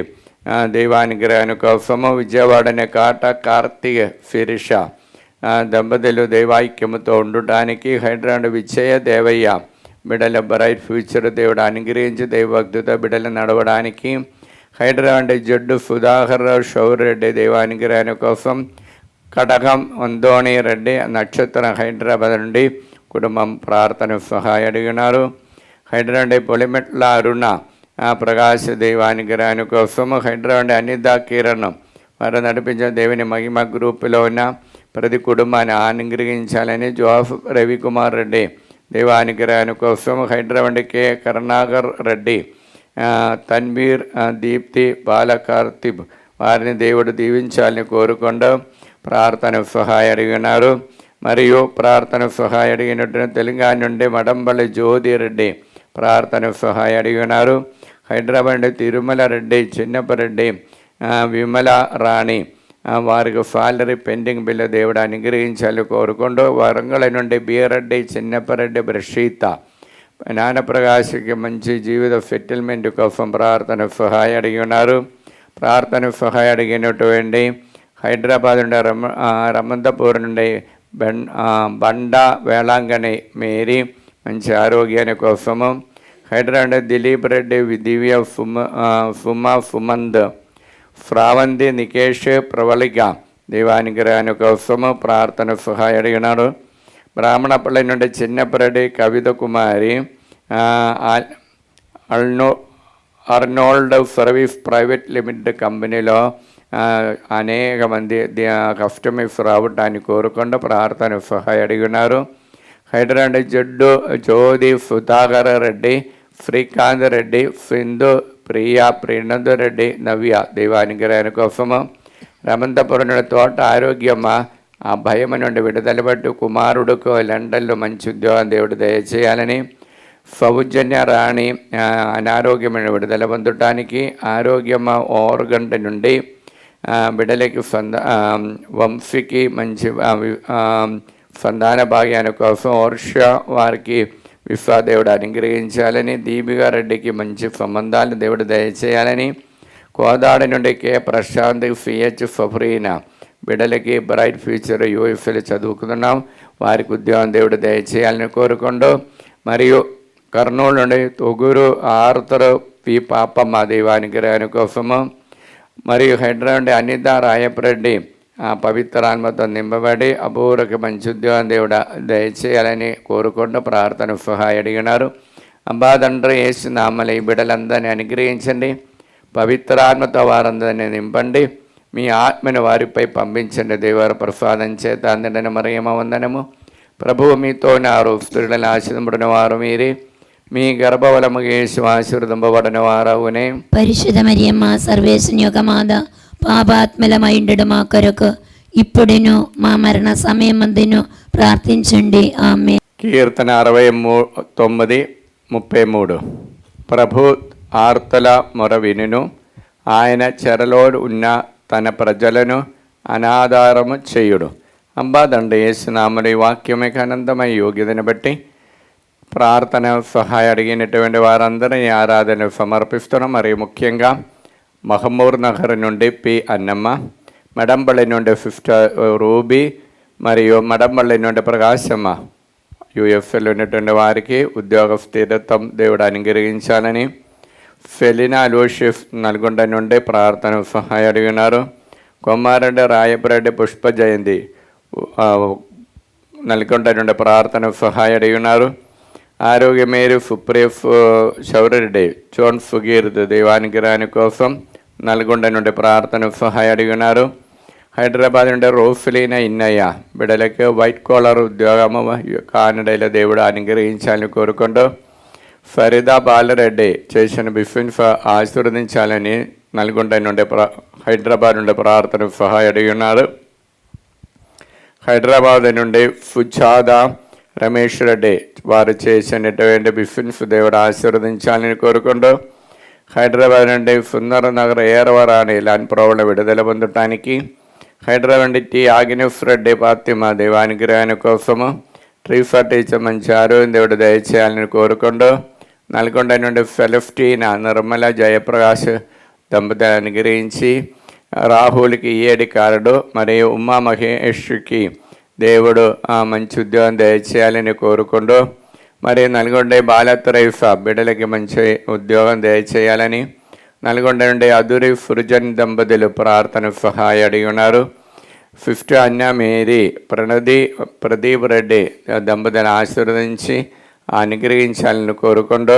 దైవానికి రాని కోసము, విజయవాడనే కాట కార్తీక్ శిరీష దంపతులు దైవాక్యముతో ఉండటానికి, హైదరాబాద్ విజయ దేవయ్య బిడ్డల బ్రైట్ ఫ్యూచర్ దేవుడు అనుగ్రహించి దైవభక్తితో బిడ్డలు నడవడానికి, హైదరాబాద్ జడ్డు సుధాకర్ రావు షౌరెడ్డి దైవానికి రాని కోసం, కటకం అందోణి రెడ్డి నక్షత్రం హైదరాబాద్ నుండి కుటుంబం ప్రార్థన సహాయ అడిగినారు. హైదరాబాద్ పొలిమెట్ల అరుణ ప్రకాశ్ దైవానికి రాని కోసము, హైదరాబాద్ అనిత కిరణ్ వారు నడిపించిన దేవుని మహిమ గ్రూపులో ఉన్న ప్రతి కుటుంబాన్ని అనుగ్రహించాలని, జోఫ్ రవికుమార్ రెడ్డి దైవానికి రాని కోసం, హైదరాబాద్ కే కరుణాకర్ రెడ్డి, తన్వీర్, దీప్తి, బాలకార్తిబ్ వారిని దేవుడు దీవించాలని కోరుకుంటూ ప్రార్థన సహాయ అడిగినారు. మరియు ప్రార్థన సహాయ అడిగినట్టు తెలంగాణ నుండి మడంపల్లి జ్యోతిరెడ్డి ప్రార్థన సహాయ అడిగినారు. హైదరాబాద్ తిరుమల రెడ్డి, చిన్నపరెడ్డి, విమల రాణి వారికి సాలరీ పెండింగ్ బిల్లు దేవుడు అనుగ్రహించాలని కోరుకుంటూ, వరంగల్ నుండి బియరెడ్డి, చిన్నపరెడ్డి, బ్రషీత జ్ఞానప్రకాశకి మంచి జీవిత సెటిల్మెంట్ కోసం ప్రార్థన సహాయ అడిగి ఉన్నారు. ప్రార్థన సహాయ అడిగినటువంటి హైదరాబాద్ నుండి రమంతపూర్ నుండి బండా వేళాంగణి మేరీ మంచి ఆరోగ్యాన్ని కోసము, హైదరాబాద్ దిలీప్ రెడ్డి, దివ్య సుమంద్, శ్రావంతి, నికేష్, ప్రవళిక దైవానికి రాని కోసము ప్రార్థన సహాయ అడిగినారు. బ్రాహ్మణపల్లి నుండి చిన్నపరెడ్డి కవిత కుమారి, అర్నోల్డ్ సర్వీస్ ప్రైవేట్ లిమిటెడ్ కంపెనీలో అనేక మంది కస్టమర్స్ రావటాన్ని కోరుకుండా ప్రార్థన సహాయం అడిగినారు. హైదరాబాద్ జడ్డు జ్యోతి సుధాకర్ రెడ్డి, శ్రీకాంత్ రెడ్డి, సింధు, ప్రియా, ప్రణద్ రెడ్డి, నవ్య దైవానుగ్రహం కోసము. రమంతపురం తోట ఆరోగ్యమ్మ ఆ భయం నుండి విడుదల పట్టు కుమారుడుకు లండన్లో మంచి ఉద్యోగం దేవుడు దయచేయాలని. సౌజన్య రాణి అనారోగ్యమైన విడుదల పొందటానికి. ఆరోగ్యమ్మ ఓర్గంట నుండి బిడ్డలకి వంశీకి మంచి సంతాన భాగ్యాన్ని కోసం. వర్ష వారికి విశ్వాదేవుడు అనుగ్రహించాలని. దీపికా రెడ్డికి మంచి సంబంధాలు దేవుడు దయచేయాలని. కోదాడ నుండి కే ప్రశాంత్, సిహెచ్ ఫఫ్రీనా బిడ్డలకి బ్రైట్ ఫ్యూచర్ యూఎఫ్ఎల్ చదువుకున్నాం, వారికి ఉద్యోగం దేవుడు దయచేయాలని కోరుకుంటూ. మరియు కర్నూలు నుండి తొగురు ఆర్తరు పి పాపమ్మ దైవానుగ్రహం కోసము. మరియు హైదరాబాద్ నుండి అనిత రాయపరెడ్డి పవిత్రాత్మతో నింపబడి అపూర్వక మంచి ఉద్యోగం దేవుడు దయచేయాలని కోరుకుంటూ ప్రార్థన సహాయం అడిగినారు. అబ్బా తండ్రి యేసు నామములో ఈ బిడ్డలందరినీ అనుగ్రహించండి, పవిత్రాత్మతో వారందరినీ నింపండి, మీ ఆత్మను వారిపై పంపించండి. దేవర ప్రసాదం చేత అందరిని మరియమ్మ వందనము. ప్రభువు మీతో నారు, స్త్రీలను ఆశీర్వదింపబడిన వారు మీరే, మీ గర్భఫలము యేసు ఆశీర్వదింపబడిన వారవునే. పరిశుద్ధ మరియమ్మ సర్వేశ్వరుని యొక్క మాత, పాపాత్మలమైండు మా కొరకు ఇప్పుడును మా మరణ సమయమందును ప్రార్థించండి. ఆమేన్. కీర్తన 69:33. ప్రభు ఆర్తల మొర వినును, ఆయన చెరలో ఉన్న తన ప్రజలను అనాధారము చేయుడు. అబ్బా తండ్రి యేసు నామములో ఈ వాక్యమే అనంతమైన యోగ్యతను బట్టి ప్రార్థన సహాయం అడిగినటువంటి వారందరినీ ఆరాధన సమర్పిస్తున్నాం. మరియు ముఖ్యంగా మహమూర్ నగర్ నుండి పి అన్నమ్మ, మడంపల్లి నుండి సిస్టర్ రూబీ, మరియు మడంపల్లి నుండి ప్రకాశమ్మ యూఎఫ్ఎల్ ఉన్నటువంటి వారికి ఉద్యోగ స్థిరత్వం దేవుడు అనుగ్రహించాలని. ఫెలినా లూషిఫ్ నల్గొండ నుండి ప్రార్థన సహాయం అడిగినారు. కొమ్మారెడ్డి రాయపరెడ్డి పుష్ప జయంతి నల్గొండ నుండి ప్రార్థన సహాయం అడిగినారు. ఆరోగ్య మేరు సుప్రీఫ్ శౌరెడ్డి జోన్ సుగీర్ దైవానుగ్రహాని కోసం నల్గొండ నుండి ప్రార్థన సహాయం అడిగినారు. హైదరాబాద్ నుండి రోఫ్లీన ఇన్నయ్య బిడ్డలకి వైట్ కాలర్ ఉద్యోగము కానడైలో దేవుడు అనుగ్రహించాలని కోరుకుంటూ. ఫరీదా బాలరెడ్డి చేసిన బిఫిన్స్ ఆశీర్వదించాలని నల్గొండ నుండి హైదరాబాద్ నుండి ప్రార్థన సహాయం అడిగినారు. హైదరాబాద్ నుండి సుజాదా రమేష్ రెడ్డి వారు చేసినటువంటి బిఫిన్స్ దేవుడు ఆశీర్వదించాలని కోరుకుంటూ. హైదరాబాద్ నుండి సుందర నగర్ ఏరవరాని ఇలాంటి ప్రోవల విడుదల పొందటానికి. హైదరాబాద్ నుండి టి ఆగ్నేష్ రెడ్డి ఫాతిమ దైవానుగ్రహాని కోసము. ట్రీఫర్ టీచర్ మంచి ఆరోగ్యం దేవుడు దయచేయాలని కోరుకుంటూ. నల్గొండ నుండి ఫెలస్టీనా నిర్మల జయప్రకాష్ దంపతులు అనుగ్రహించి రాహుల్కి ఏడి కారడు మరియు ఉమా మహేష్కి దేవుడు మంచి ఉద్యోగం దయచేయాలని కోరుకుంటూ. మరి నల్గొండ బాలత్రైఫా బిడ్డలకి మంచి ఉద్యోగం దయచేయాలని. నల్గొండ నుండి అదురి ఫుర్జన్ దంపతులు ప్రార్థన సహాయం అడిగి ఉన్నారు. 50 అన్న మేరీ ప్రదీప్ రెడ్డి దంపతులను ఆశీర్వదించి అనుగ్రహించాలని కోరుకుంటూ.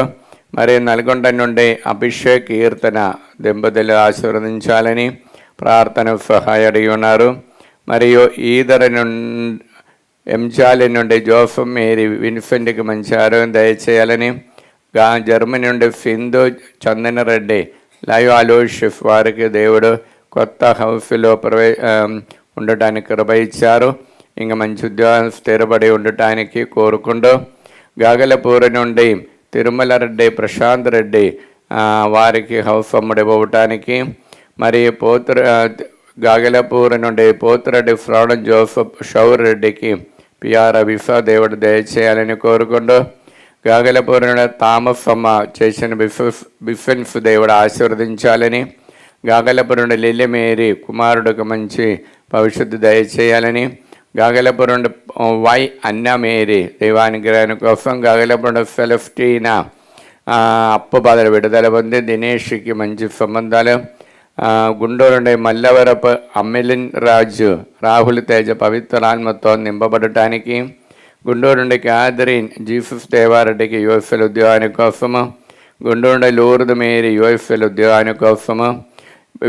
మరి నల్గొండ నుండి అభిషేక్ కీర్తన దంపతులు ఆశీర్వదించాలని ప్రార్థన సహాయం అడిగి ఉన్నారు. మరియు ఈదర నుండి ఎంజాలి నుండి జోసఫ్ మేరీ విన్సెంట్కి మంచి ఆరోగ్యం దయచేయాలని. జర్మనీ నుండి సింధు చందన రెడ్డి లైవ్ అలోషిఫ్ వారికి దేవుడు కొత్త హౌస్లో ఉండటానికి కృప ఇచ్చారు. ఇంకా మంచి ఉద్యోగం స్థిరపడి ఉండటానికి కోరుకుంటూ. గాగలపూర్ నుండి తిరుమల రెడ్డి ప్రశాంత్ రెడ్డి వారికి హౌస్ అమ్ముడిపోవటానికి. మరి గాగలపూర్ నుండి పోతురెడ్డి ఫ్రౌడన్ జోసఫ్ షౌర్ రెడ్డికి పిఆర్ విఫా దేవుడు దయచేయాలని కోరుకుంటూ. గాగలపూర్ నుండి థామస్ అమ్మ చేసిన బిఫెన్స్ దేవుడు ఆశీర్వదించాలని. గాగలపూర్ నుండి లిల్లీ మేరీ కుమారుడికి మంచి భవిష్యత్తు దయచేయాలని. గాగలపూర్ నుండి వై అన్న మేరీ దైవానుగ్రహం కోసం. గాగలపూర్ నుండి ఫెలస్టీనా అప్పు బాధలు విడుదల పొంది దినేష్కి మంచి సంబంధాలు. గుంటూరు నుండి మల్లవరపు అమ్మెలిన్ రాజు రాహుల్ తేజ పవిత్రాత్మతో నింపబడటానికి. గుంటూరు నుండి క్యాథరిన్ G5 దేవారెడ్డికి UFL ఉద్యోగానికి కోసము, గుంటూరు నుండి లూర్దు మేరీ UFL ఉద్యోగానికి కోసము,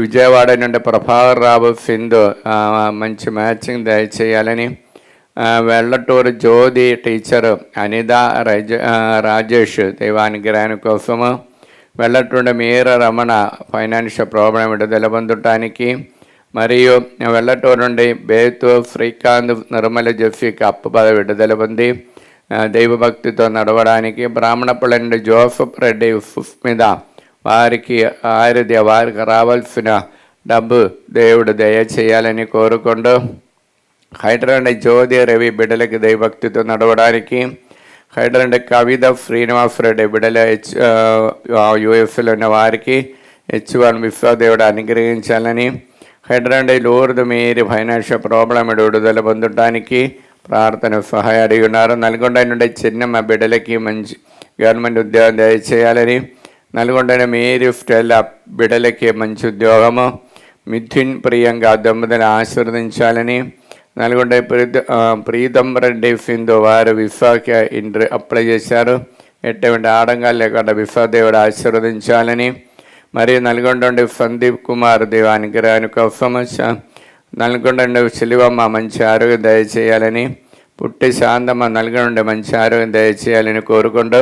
విజయవాడ నుండి ప్రభాకర్ రావు సింధు మంచి మ్యాచింగ్ దయచేయాలని, వెల్లటూరు జ్యోతి టీచరు అనిత రాజేష్ దైవానుగ్రహాని కోసము, వెల్లటూరు మీర రమణ ఫైనాన్షియల్ ప్రాబ్లం విడుదల పొందటానికి, మరియు వెల్లటూరు నుండి బేతు శ్రీకాంత్ నిర్మల జెఫీకి అప్పుపద విడుదల పొంది దైవభక్తితో నడవడానికి, బ్రాహ్మణపల్లి నుండి జోసఫ్ రెడ్డి మీద వారికి రావాల్సిన డబ్బు దేవుడు దయచేయాలని కోరుకుంటూ, హైదరాబాద్ జ్యోతి రవి బిడ్డలకి దైవభక్తితో నడవడానికి, హైదరాబాద్ కవిత శ్రీనివాస్ రెడ్డి బిడ్డల UFL ఉన్న వారికి H1 విశ్వదేవుడు అనుగ్రహించాలని, Hyderabad Lourdu Mary financial problem విడుదల పొందడానికి ప్రార్థన సహాయం అడిగి ఉన్నారు. నల్గొండ నుండి చిన్నమ్మ బిడ్డలకి మంచి గవర్నమెంట్ ఉద్యోగం దయచేయాలని, నల్గొండ మేరీ స్టెల్లా బిడ్డలకి మంచి ఉద్యోగము, మిథున్ ప్రియంగా దొంగదని ఆశీర్వదించాలని, నల్గొండ ప్రీతం రెడ్డి సింధు వారు విశ్వాకి అప్లై చేశారు, ఎటువంటి ఆడంగా లేకుండా విశ్వదేవుడు ఆశీర్వదించాలని, మరియు నల్గొండ నుండి సందీప్ కుమార్ దేవానికి కోసం, నల్గొండ నుండి శిలివమ్మ మంచి ఆరోగ్యం దయచేయాలని, పుట్టి శాంతమ్మ నల్గొండ నుండి మంచి ఆరోగ్యం దయచేయాలని కోరుకుంటూ,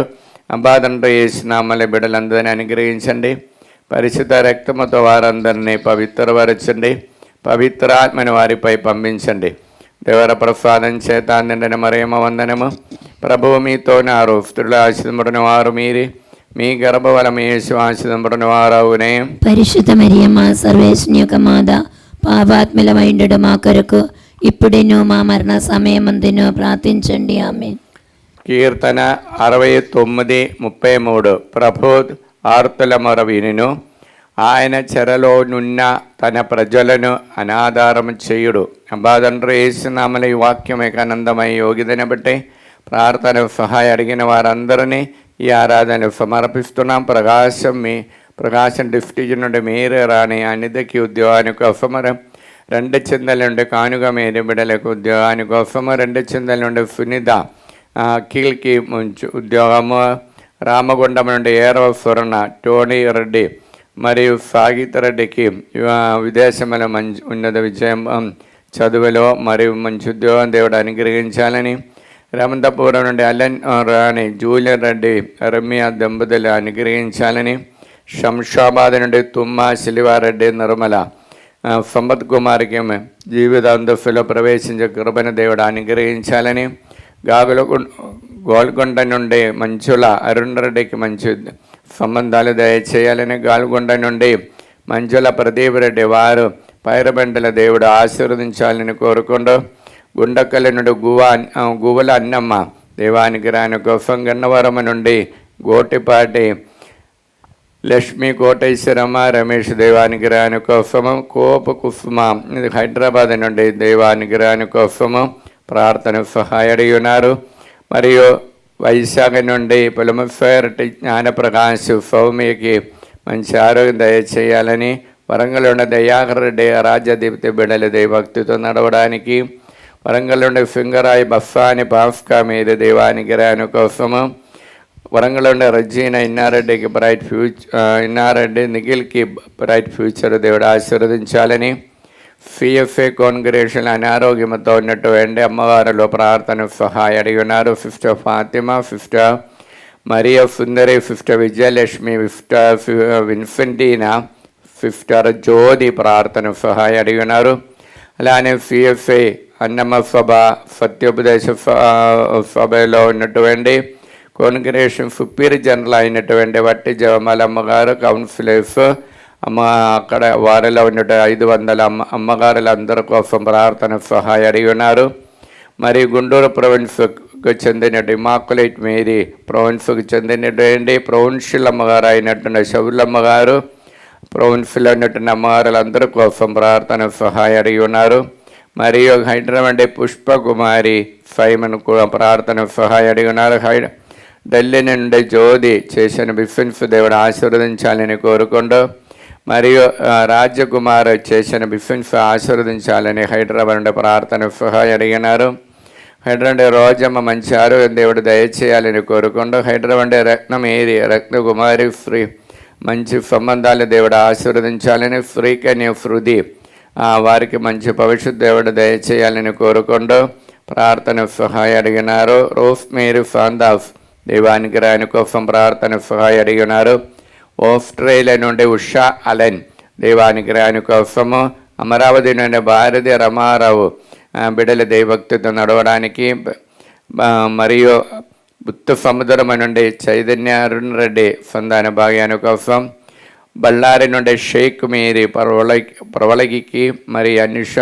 అబాదండ్రి యేసునామల బిడ్డలందరినీ అనుగ్రహించండి, పరిశుద్ధ రక్తముతో వారందరినీ పవిత్రపరచండి, పవిత్రాత్మని వారిపై పంపించండి. దేవర ప్రసాదం చేత నిండిన మరియమ్మ వందనము. ప్రభువు మీతోనే స్త్రీల ఆశీర్వదింపబడిన వారు మీరే, మీ గర్భఫలము యేసు ఆశీర్వదింపబడిన వారవునే. పరిశుద్ధ మరియమ్మ సర్వేశ్వరుని యొక్క మాత, పాపాత్ములమైండు మా కొరకు ఇప్పుడును మా మరణ సమయమందును ప్రార్థించండి. ఆమేన్. కీర్తన 69:33. ప్రభు ఆర్తుల మొర వినును, ఆయన చెరలోనున్న తన ప్రజలను అనాధారము చేయుడు. అబ్బాదండ్రి యేసునామల ఈ వాక్యం ఏకానందమై యోగిదని బట్టి ప్రార్థన సహాయం అడిగిన వారందరినీ ఈ ఆరాధన సమర్పిస్తున్నాం. ప్రకాశం డిస్ట్రిక్ట్ నుండి మీరే రాణి అనితకి ఉద్యోగానికి కోసము, 2 చింతల నుండి కానుక మేరీ బిడ్డలకు ఉద్యోగానికి కోసము, 2 చింతల నుండి సునీత అఖిల్కి మంచి ఉద్యోగము, రామగుండం నుండి ఏరవ సురణ టోనీ రెడ్డి మరియు సాగిత రెడ్డికి విదేశంలో మంచి ఉన్నత విజయం చదువులో మరియు మంచి ఉద్యోగం దేవుడు అనుగ్రహించాలని, రమంతపురం నుండి అలన్ రాణి జూలియన్ రెడ్డి రమ్య దంపతులు అనుగ్రహించాలని, శంషాబాద్ నుండి తుమ్మ శిలివారెడ్డి నిర్మల సంపత్ కుమార్కి జీవితాంతస్తులో ప్రవేశించే కృపణ దేవుడు అనుగ్రహించాలని, గోల్కొండ నుండి మంచుల అరుణ్ రెడ్డికి మంచి సంబంధాలు దయచేయాలని, గాల్కొండ నుండి మంచుల ప్రదీప్ రెడ్డి వారు పైరబండల దేవుడు ఆశీర్వదించాలని కోరుకుంటూ, గుండకల్లి నుండి గువ్వల అన్నమ్మ దేవానికి రాని కోసం, గన్నవరం నుండి గోటిపాటి లక్ష్మీ కోటేశ్వరమ్మ రమేష్ దేవానికి రాని కోసము, కోప కుసుమ హైదరాబాద్ నుండి దేవానికి రాని కోసము ప్రార్థన సహాయం అడిగి ఉన్నారు. మరియు వైశాఖ నుండి పులమఫేరటి జ్ఞానప్రకాశ్ సౌమ్యకి మంచి ఆరోగ్యం దయచేయాలని, వరంగల్ ఉన్న దయాకర్ రెడ్డి రాజ్యదీప్తి బిడ్డల దైవభక్తితో నడవడానికి, వరంగల్ నుండి ఫింగరాయి బస్సాని పాస్కా మీద దేవానికి రాని కోసము, వరంగల్ నుండి రజీనా ఇన్నారెడ్డికి ఇన్నారెడ్డి నిఖిల్కి బ్రైట్ ఫ్యూచర్ దేవుడు ఆశీర్వదించాలని, CFA కాంగ్రెగేషన్ అనారోగ్యంతో ఉన్నటువంటి అమ్మవారిలో ప్రార్థన సహాయం అడిగి ఉన్నారు. 5 ఫాతిమా, 5 మరియా సుందరి, 5 విజయలక్ష్మి, 5 విన్సెంటీనా, 5 జ్యోతి ప్రార్థన సహాయం అడిగి ఉన్నారు. అలానే CFA అన్నమ్మ సభ సత్యోపదేశ సభలో ఉన్నటువంటి కాంగ్రెగేషన్ సుపీరియర్ జనరల్ అయినటువంటి వట్టి జవమలమ్మ గారు కౌన్సిలర్స్ అక్కడ వారిలో ఉన్న 500 అమ్మగారులు అందరి కోసం ప్రార్థన సహాయం అడిగి ఉన్నారు. మరి గుంటూరు ప్రొవిన్స్కు చెందిన ఇమాకులేట్ మేరీ ప్రొవిన్స్కు చెందినటువంటి ప్రొవిన్షియల్ అమ్మగారు అయినటువంటి షవులమ్మ గారు, ప్రొవిన్స్లో ఉన్నటువంటి అమ్మగారులు అందరి కోసం ప్రార్థన సహాయం అడిగి ఉన్నారు. మరియు హైదరాబాద్ పుష్పకుమారి సైమన్ కూడా ప్రార్థన సహాయం అడిగి ఉన్నారు. ఢిల్లీ నుండి జ్యోతి చేసిన బిఫిన్స్ దేవుడు ఆశీర్వదించాలని కోరుకుంటూ, మరియు రాజ్యకుమార్ చేసిన బిఫిన్స్ ఆశీర్వదించాలని హైదరాబాద్ నుండి ప్రార్థన సహాయం అడిగినారు. హైదరాబాద్ రోజమ్మ మంచి ఆరోగ్యం దేవుడు దయచేయాలని కోరుకుంటూ హైదరాబాద్ రత్నం ఏరి రత్నకుమారి ఫ్రీ మంచి సంబంధాలు దేవుడు ఆశీర్వదించాలని ఫ్రీ కన్య హృది వారికి మంచి భవిష్యత్తు దేవుడు దయచేయాలని కోరుకుంటూ ప్రార్థన సహాయ అడిగినారు. రోఫ్ మేరీ ఫాందాఫ్ దైవానికి రాని కోసం ప్రార్థన సహాయ అడిగినారు. ఆస్ట్రేలియా నుండి ఉషా అలెన్ దైవానికి రాని కోసము, అమరావతి నుండి భారతి రమారావు బిడ్డల దైవభక్తితో నడవడానికి, మరియు బుద్ధ సముద్రం నుండి చైతన్య అరుణ్ రెడ్డి సంధాన భాగ్యాని కోసం, బళ్ళారి నుండి షేక్ మేరీ ప్రవళగికి మరి అనుష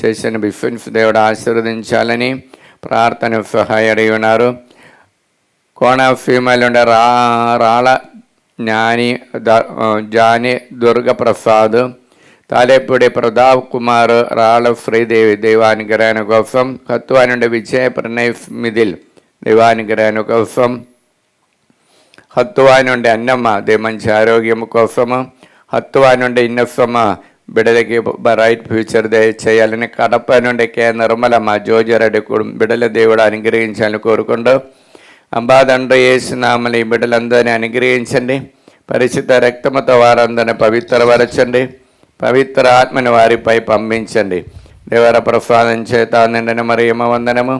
చేసిన బిఫెన్స్ దేవుడు ఆశీర్వదించాలని ప్రార్థన సహాయ అడిగి ఉన్నారు. కోణ ఫీమేల్ నుండి రాళ జాని దుర్గప్రసాద్, తాలేపూడి ప్రతాప్ కుమార్, రాళ్ళ శ్రీదేవి దైవానికి రాని కోసం, కత్వా నుండి విజయ ప్రణయ్ మిదిల్ దైవానికి రాని కోసం, హత్వా నుండి అన్నమ్మ మంచి ఆరోగ్యం కోసము, హత్వా నుండి ఇన్నసమ్మ బిడలకి రైట్ ఫ్యూచర్ చేయాలని, కడప నుండి కే నిర్మలమ్మ జోజరెడ్డి బిడల దేవుడు అనుగ్రహించాలని కోరుకుంటూ, అంబాదండ్రి వేసినామని ఈ బిడ్డలందరినీ అనుగ్రహించండి. పరిశుద్ధ రక్తముతో వారందరినీ పవిత్రపరచండి. పవిత్ర ఆత్మని వారిపై పంపించండి. దేవర ప్రసాదం చేత నిండిన మరియమ్మ వందనము.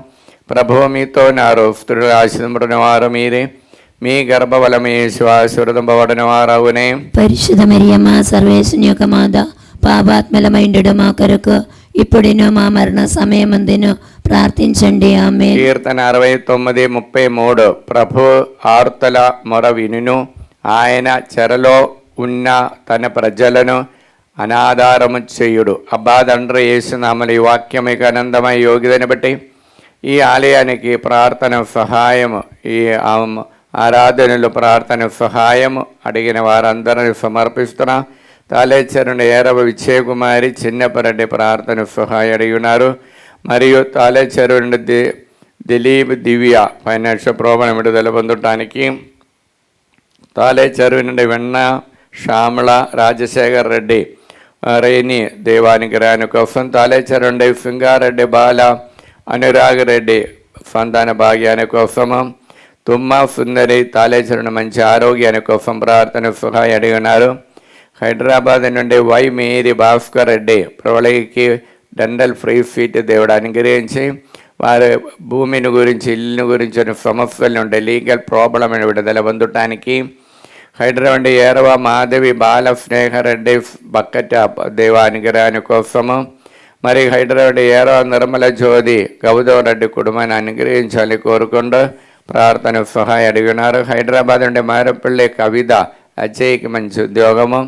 ప్రభువు మీతో నారు, స్త్రీలు ఆశీర్వదింపబడిన వారు మీరే, మీ గర్భఫలము యేసు ఆశీర్వదింపబడిన వారవునే. పరిశుద్ధ మరియమ్మ సర్వేశ్వరుని యొక్క మాత, పాపాత్మలమైండు మా కొరకు ఇప్పుడును మా మరణ సమయమందును ప్రార్థించండి. ఆమేన్. కీర్తన 69:33 ప్రభు ఆర్తల మొర వినును, ఆయన చెరలో ఉన్న తన ప్రజలను అనాధారము చేయుడు. అబ్బా తండ్రి యేసునామమున ఈ వాక్యం మీకు ఆనందమై యోగ్యతని బట్టి ఈ ఆలయానికి ప్రార్థన సహాయము, ఈ ఆరాధనలు ప్రార్థన సహాయము అడిగిన వారందరిని సమర్పిస్తున్నా. తాలేచరుని ఏరవ విజయకుమారి చిన్నపరెడ్డి ప్రార్థన సహాయం అడిగి ఉన్నారు. మరియు తాలేచరు నుండి దిలీప్ దివ్య ఫైనాన్షియల్ ప్రాబ్లం విడుదల పొందటానికి, తాలేచరు నుండి వెన్న శ్యామల రాజశేఖర్ రెడ్డి రేణి దేవానికి రాని కోసం, తాలేచరు నుండి సింగారెడ్డి బాల అనురాగ్ రెడ్డి సంతాన భాగ్యాని కోసము, తుమ్మ సుందరి తాలేచరుని మంచి ఆరోగ్యాని కోసం ప్రార్థన సహాయం అడిగి ఉన్నారు. హైదరాబాద్ నుండి వై మేరీ భాస్కర్ రెడ్డి ప్రవళికి డండల్ ఫ్రీ ఫీట్ దేవుడు అనుగ్రహించి వారి భూమిని గురించి ఇల్లుని గురించిన సమస్యల నుండి లీగల్ ప్రాబ్లం విడుదల పొందటానికి, హైదరాబాద్ ఏరవ మాధవి బాల స్నేహరెడ్డి బక్కట దేవానికి రాని కోసము, మరి హైదరాబాద్ ఏరవ నిర్మల జ్యోతి గౌతమ్ రెడ్డి కుటుంబాన్ని అనుగ్రహించాలి కోరుకుంటూ ప్రార్థన సహాయం అడిగినారు. హైదరాబాద్ నుండి మారపల్లి కవిత అజయ్కి మంచి ఉద్యోగము,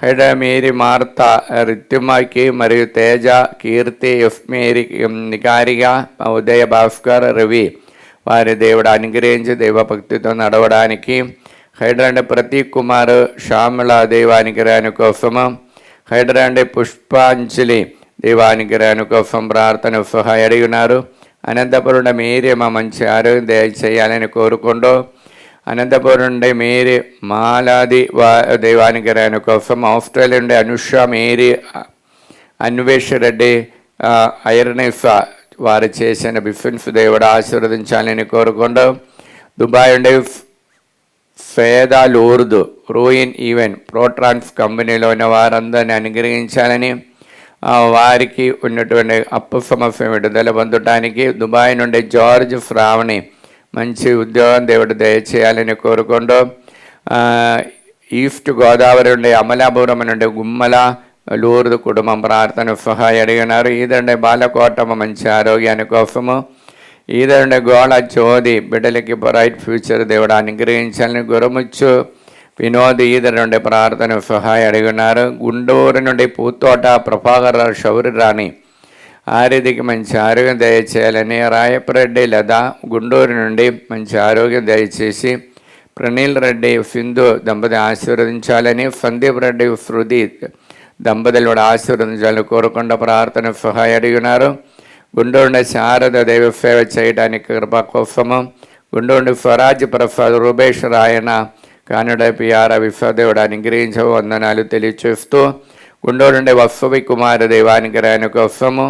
హైదరాబాద్ మేరీ మార్త రిత్తిమకి మరియు తేజ కీర్తి ఎఫ్ మేరీ నికారిగా ఉదయ భాస్కర్ రవి వారి దేవుడు అనుగ్రహించి దైవభక్తితో నడవడానికి, హైదరాబాద్ ప్రతీక్ కుమార్ శ్యామల దైవానికి రాని కోసము, హైదరాబాద్ పుష్పాంజలి దైవానికి రాని కోసం ప్రార్థన సహాయం అడిగినారు. అనంతపురం మేరీ మా మంచి ఆరోగ్యం దయచేయాలని కోరుకుంటూ, అనంతపురం నుండి మేరీ మాలాది దైవానికి రాని కోసం, ఆస్ట్రేలియా నుండి అనుష మేరీ అన్వేష్ రెడ్డి ఐరనిఫా వారు చేసిన బిఫెన్స్ దేవుడు ఆశీర్వదించాలని కోరుకుంటూ, దుబాయ్ నుండి ఫేదా లూర్దు రూయిన్ ఈవెన్ ప్రోట్రాన్స్ కంపెనీలో ఉన్న వారందరినీ అనుగ్రహించాలని, వారికి ఉన్నటువంటి అప్పు సమస్య విడుదల పొందటానికి, దుబాయ్ నుండి జార్జ్ శ్రావణి మంచి ఉద్యోగం దేవుడు దయచేయాలని కోరుకుంటూ, ఈస్ట్ గోదావరి నుండి అమలాపురం నుండి గుమ్మల లూర్దు కుటుంబం ప్రార్థన సహాయం అడిగినారు. ఈదండి బాలకోటమ్మ మంచి ఆరోగ్యాని కోసము, ఈదండి గోళ చోది బిడ్డలకి రైట్ ఫ్యూచర్ దేవుడు అనుగ్రహించాలని, గురముచ్చు వినోద్ ఈదర్ నుండి ప్రార్థన సహాయం అడిగినారు. గుంటూరు నుండి పూతోట ప్రభాకర్ శౌరి రాణి ఆరోగ్యకి మంచి ఆరోగ్యం దయచేయాలని, రాయపరెడ్డి లత గుంటూరు నుండి మంచి ఆరోగ్యం దయచేసి ప్రణీల్ రెడ్డి సింధు దంపతి ఆశీర్వదించాలని, సందీప్ రెడ్డి శృతి దంపతులు కూడా ఆశీర్వదించాలని కోరుకుండా ప్రార్థన సహాయం అడిగినారు. గుంటూరు శారద దైవ సేవ చేయడానికి కృప కోసము, గుంటూరు స్వరాజ్ ప్రసాద్ రూపేష్ రాయన కానడ పిఆర్ విశ్వదేవుడు అనుగ్రహించ వందనాలు తెలియచేస్తూ, గుంటూరు నుండి వత్సవి కుమార్ దైవానికి రాయన కోసము,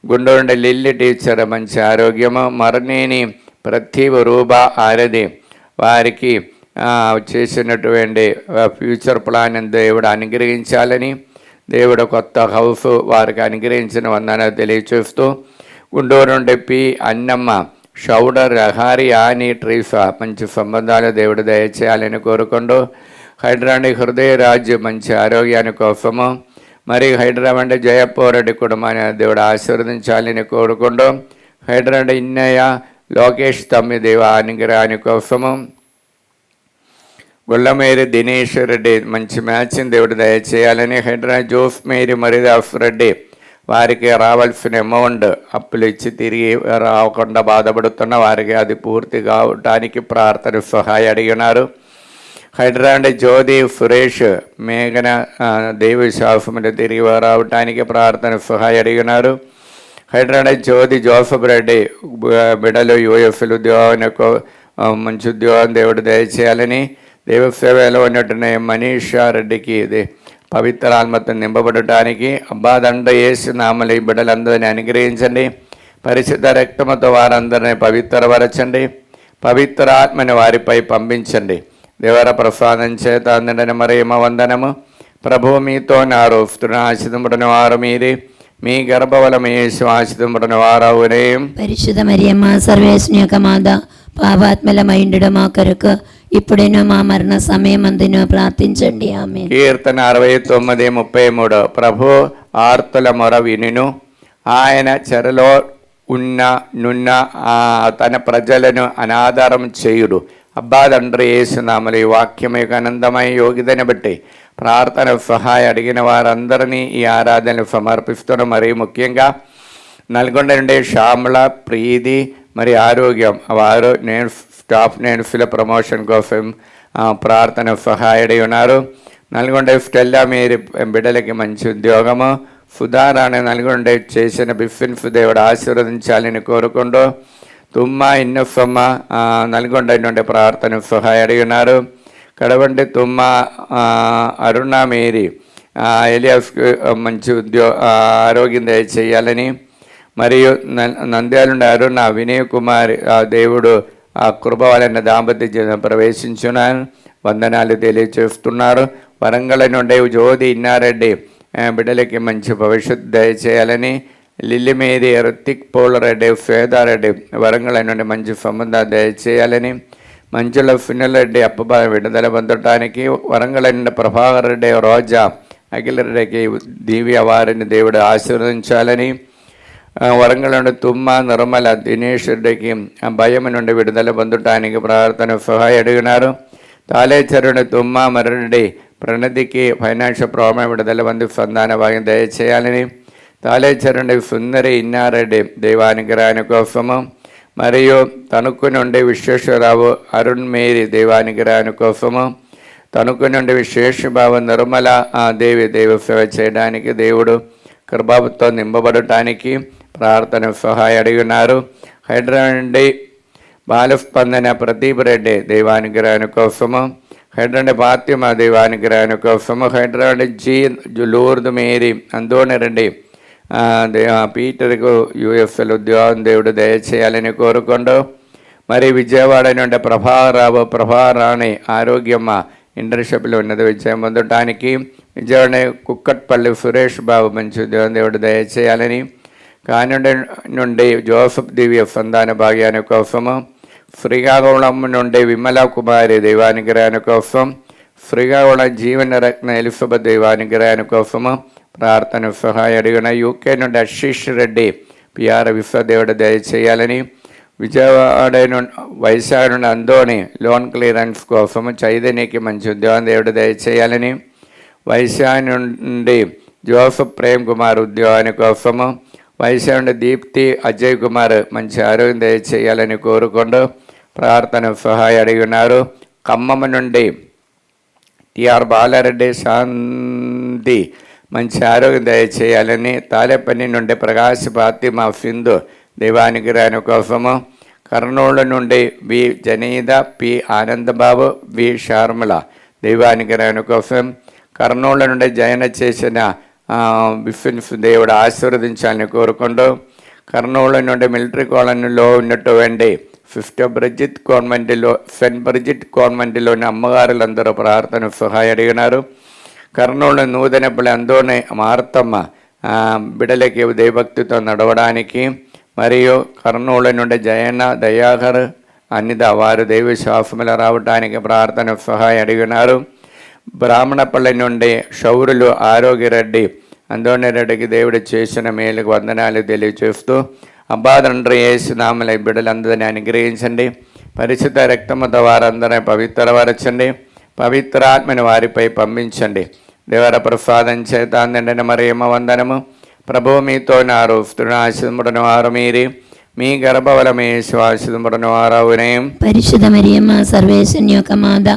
గుండూరు లిల్లీ టీచర్ మంచి ఆరోగ్యము, మరనేని ప్రతీవ రూప ఆరది వారికి చేసినటువంటి ఫ్యూచర్ ప్లాన్ దేవుడు అనుగ్రహించాలని, దేవుడు కొత్త హౌస్ వారికి అనుగ్రహించిన వందనాలు తెలియచేస్తూ, గుంటూరు నుండి పి అన్నమ్మ షౌడర్ రహారి ఆని ట్రీఫా మంచి సంబంధాలు దేవుడు దయచేయాలని కోరుకుంటూ, హైదరాబాద్ హృదయ రాజు మంచి ఆరోగ్యాన్ని కోసము, మరియు హైదరాబాద్ జయపోరెడ్డి కుటుంబాన్ని దేవుడు ఆశీర్వదించాలని కోరుకుంటూ, హైదరాబాద్ ఇన్నయ్య లోకేష్ తమ్మి దేవ అనుగ్రహాని కోసము, గుళ్ళమేరి దినేష్ రెడ్డి మంచి మ్యాచ్ని దేవుడు దయచేయాలని, హైదరాబాద్ జోఫ్ మేరీ మరిదాస్ రెడ్డి వారికి రావాల్సిన అమౌంట్ అప్పులు ఇచ్చి తిరిగి రాకుండా బాధపడుతున్న వారికి అది పూర్తి కావడానికి ప్రార్థన సహాయం అడిగినారు. హైదరాబాద్ జ్యోతి సురేష్ మేఘన దేవి శాసములు తిరిగి రావడానికి ప్రార్థన సహాయం అడిగినారు. హైదరాబాద్ జ్యోతి జోసఫ్ రెడ్డి బిడలు యూఎఫ్లు ఉద్యోగానికి మంచి ఉద్యోగం దేవుడు దయచేయాలని, దేవసేవలో ఉన్నట్టున్న మనీషా రెడ్డికి ఇది పవిత్ర ఆత్మతో నింపబడటానికి అబ్బాదండ యేసు నామలు ఈ బిడ్డలందరినీ అనుగ్రహించండి. పరిశుద్ధ రక్తముతో వారందరినీ పవిత్రపరచండి. పవిత్ర ఆత్మని వారిపై పంపించండి. దేవర ప్రసాదం చేత అందడని మరేమ వందనము. ప్రభు మీతో నారోస్తున్న ఆశితముడని వారు మీరే, మీ గర్భవలమే ఆశితముడని వారవునే. పరిశుద్ధ మరియమ్మ సర్వేశ్వని యొక్క మాత పాపాత్మలమైండు మా కొరకు ఇప్పుడేనో మా మరణ సమయమందును ప్రార్థించండి. ఆమె. కీర్తన 69:33. ప్రభు ఆర్తుల మొర వినును, ఆయన చెరలో నున్న తన ప్రజలను అనాధారం చేయుడు. అబ్బా తండ్రి యేసునామలు ఈ వాక్యం యొక్క ఆనందమయ యోగిదని బట్టి ప్రార్థన సహాయం అడిగిన వారందరినీ ఈ ఆరాధనలు సమర్పిస్తున్న, మరీ ముఖ్యంగా నల్గొండ నుండి శ్యామల ప్రీతి మరి ఆరోగ్యం వారు నేను ఫిల ప్రమోషన్ కోసం ప్రార్థన సహాయడి ఉన్నారు. నల్గొండ స్టెల్లా మీరు బిడ్డలకి మంచి ఉద్యోగము, సుధారాణి నల్గొండ చేసిన బిఫిన్స్ దేవుడు ఆశీర్వదించాలని కోరుకుంటూ, తుమ్మ ఇన్నఫమ్మ నల్గొండ నుండి ప్రార్థన సహాయడి ఉన్నారు. కడవండి తుమ్మ అరుణ మేరీ ఎలియాస్కు మంచి ఆరోగ్యం దయచేయాలని, మరియు నంద్యాల నుండి అరుణ వినయ్ కుమార్ దేవుడు ఆ కృప వలన దాంపత్య జీవితం ప్రవేశించున్నాను వందనాలు తెలియచేస్తున్నారు. వరంగల్ నుండి జ్యోతి ఇన్నారెడ్డి బిడ్డలకి మంచి భవిష్యత్తు దయచేయాలని, లిల్లిమేది రుతిక్ పోలరెడ్డి శ్వేతారెడ్డి వరంగల్ నుండి మంచి సంబంధాలు దయచేయాలని, మంచుల ఫిన్నెలరెడ్డి అప్పబా విడుదల పొందటానికి, వరంగల్ నుండి ప్రభాకర్ రెడ్డి రోజా అఖిలరెడ్డికి దివ్య వారిని దేవుడు ఆశీర్వదించాలని, వరంగల్ నుండి తుమ్మ నిర్మల దినేష్ రెడ్డికి భయం నుండి విడుదల పొందటానికి ప్రార్థన సహాయం అడిగినారు. తాలేచరుని తుమ్మ మరెడ్డి ప్రణతికి ఫైనాన్షియల్ ప్రాబ్లం విడుదల పొంది సంధాన భాగ్యం దయచేయాలని, తాలేచరుని సుందరి ఇన్నారెడ్డి దైవానుగ్రహాని కోసము, మరియు తణుకు నుండి విశ్వేశ్వరరావు అరుణ్ మేరీ దైవానుగ్రహాని కోసము, తణుకు నుండి విశ్వేశ్వరబాబు నిర్మల దేవి దైవ సేవ చేయడానికి దేవుడు కృపాతో నింపబడటానికి ప్రార్థన సహాయం అడిగినారు. హైదరాబాద్ నుండి బాలస్పందన ప్రదీప్ రెడ్డి దైవానుగ్రహాని కోసము, హైదరాబాద్ ఫాతిమా దైవానుగ్రహాని కోసము, హైదరాబాద్ లూర్దు మేరీ అందోని రెడ్డి పీటర్కు యూఎఫ్ఎల్ ఉద్యోగం దేవుడు దయచేయాలని కోరుకుంటూ, మరి విజయవాడ నుండి ప్రభారాణి ఆరోగ్యమ్మ ఇంటర్న్షిప్లో ఉన్నది విజయం పొందటానికి, విజయవాడ కుక్కట్పల్లి సురేష్ బాబు మంచి ఉద్యోగం దేవుడు దయచేయాలని, కానిండి నుండి జోసఫ్ దివ్య సంధాన భాగ్యాని కోసము, శ్రీకాకుళం నుండి విమలా కుమారి దైవానుగ్రహాని కోసం, శ్రీకాకుళం జీవన రత్న ఎలిజబెత్ దైవానుగ్రహాని కోసము ప్రార్థన సహాయం అడిగిన, యూకే నుండి ఆశీష్ రెడ్డి పిఆర్ విశ్వదేవుడు దయచేయాలని, విజయవాడ నుండి వైశాఖ నుండి అందోని లోన్ క్లియరెన్స్ కోసము చైతన్యకి మంచి ఉద్యోగం దేవుడు దయచేయాలని, వైశాఖ నుండి జోసఫ్ ప్రేమ్ కుమార్ ఉద్యోగాని కోసము, వైశాఖ నుండి దీప్తి అజయ్ కుమార్ మంచి ఆరోగ్యం దయచేయాలని కోరుకుంటూ ప్రార్థన సహాయం అడిగినారు. ఖమ్మం నుండి టిఆర్ బాలారెడ్డి శాంతి మంచి ఆరోగ్యం దయచేయాలని, తాలేపల్లి నుండి ప్రకాశ్ ఫాతిమా సింధు దైవానుగ్రహాని కోసము, కర్నూలు నుండి వి జనీద పి ఆనందబాబు వి షార్మల దైవానుగ్రహాని కోసం, కర్నూలు నుండి జయన చేసిన బిఫిన్స్ దేవుడు ఆశీర్వదించాలని కోరుకుంటూ, కర్నూలు నుండి మిలిటరీ కాలనీలో ఉన్నటువంటి ఫిఫ్త్ బ్రిజిత్ కాన్వెంట్లో సెయింట్ బ్రిజిత్ కాన్వెంట్లోని అమ్మగారులందరూ ప్రార్థన సహాయం అడిగినారు. కర్నూలు నూతనపల్లి అందోని మార్తమ్మ బిడలకి దైవభక్తితో నడవడానికి, మరియు కర్నూలు నుండి జయన్న దయాకర్ అనిత వారు దైవ శాసములు రావడానికి ప్రార్థన సహాయం అడిగినారు. బ్రాహ్మణపల్లి నుండి శౌరులు ఆరోగ్యరెడ్డి అందోనిరెడ్డికి దేవుడు చేసిన మేలుకు వందనాలు తెలియజేస్తూ, అబ్బా తండ్రి యేసునామములో ఈ బిడ్డలందరినీ అనుగ్రహించండి. పరిశుద్ధ రక్తముతో వారందరినీ పవిత్రపరచండి. పవిత్రాత్మని వారిపై పంపించండి. దేవర ప్రసాదం చేత నిండిన మరియమ్మ వందనము. ప్రభువు మీతో నారు, స్త్రీని ఆశీర్వదింపబడిన వారు మీరే, మీ గర్భఫలము యేసు ఆశీర్వదింపబడిన వారవునే. పరిశుద్ధ మరియమ్మ సర్వేశ్వరుని యొక్క మాత,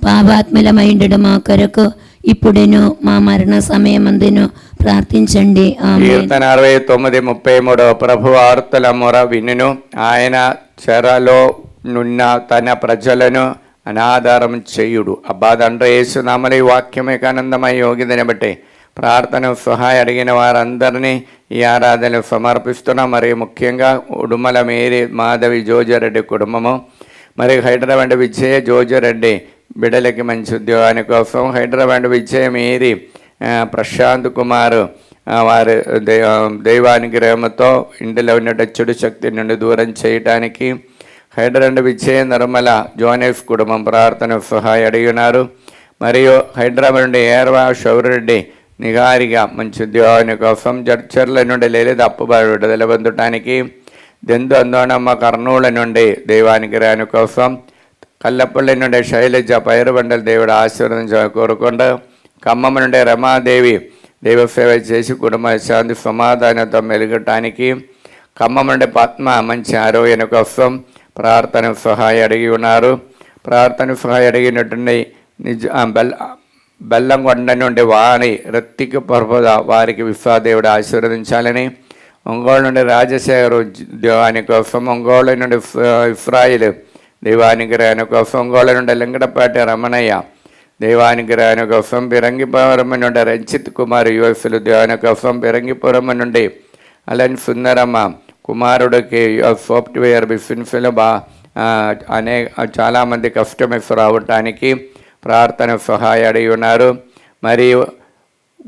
పాపాత్ములమైండు మా కొరకు ఇప్పుడును మా మరణ సమయమందును ప్రార్థించండి. ఆమేన్. కీర్తన 69:33. ప్రభు ఆర్తుల మొర వినును, ఆయన చెరలో నున్న తన ప్రజలను అనాధారం చేయుడు. అబ్బా తండ్రి యేసునామములో ఈ వాక్యమే ఆనందమై యోగిదని బట్టి ప్రార్థన సహాయం అడిగిన వారందరినీ ఈ ఆరాధనలు సమర్పిస్తున్నాం. మరియు ముఖ్యంగా ఉడుమల మేరీ మాధవి జోజరెడ్డి కుటుంబము, మరియు హైదరాబాద్ విజయ జోజరెడ్డి బిడలకి మంచి ఉద్యోగాని కోసం, హైదరాబాద్ విజయ మేరీ ప్రశాంత్ కుమార్ వారి దైవానుగ్రహంతో ఇంటిలో ఉన్న చెడు శక్తి నుండి దూరం చేయటానికి, హైదరాబాద్ విజయ నిర్మల జోనెఫ్ కుటుంబం ప్రార్థన సహాయం అడిగినారు. మరియు హైదరాబాద్ నుండి ఏర్వా శౌరెడ్డి నిగారిగా మంచి ఉద్యోగాని కోసం, జడ్చర్ల నుండి లలిత అప్పుబాయి విడుదల పొందటానికి, దెందు అందోనమ్మ కర్నూలు నుండి దైవానుగ్రహాని కోసం, కల్లపల్లి నుండి శైలజ పైరుబండల దేవుడు ఆశీర్వదించ కోరుకుంటూ, ఖమ్మం నుండి రమాదేవి దైవసేవ చేసి కుటుంబ శాంతి సమాధానంతో మెలుగటానికి, ఖమ్మం నుండి పద్మ మంచి ఆరోగ్యం కోసం ప్రార్థన సహాయం అడిగి ఉన్నారు. ప్రార్థన సహాయం అడిగినటువంటి బెల్లంకొండ నుండి వాణి రత్తిక పర్వద వారికి విశ్వాదేవుడు ఆశీర్వదించాలని, ఒంగోలు నుండి రాజశేఖరు దేవాని కోసం, ఒంగోలు నుండి ఇస్రాయిల్ దైవానుగ్రహాని కోసం, ఒంగోలు నుండి లింగడపాటి రమణయ్య దైవానుగ్రహాని కోసం, బిరంగిపురం నుండి రంజిత్ కుమార్ యుఎస్లు దేవాని కోసం, బిరంగిపురం నుండి అలన్ సుందరమ్మ కుమారుడికి సాఫ్ట్వేర్ బిజినెస్లో చాలామంది కస్టమర్స్ రావటానికి ప్రార్థన సహాయం అడిగి ఉన్నారు. మరియు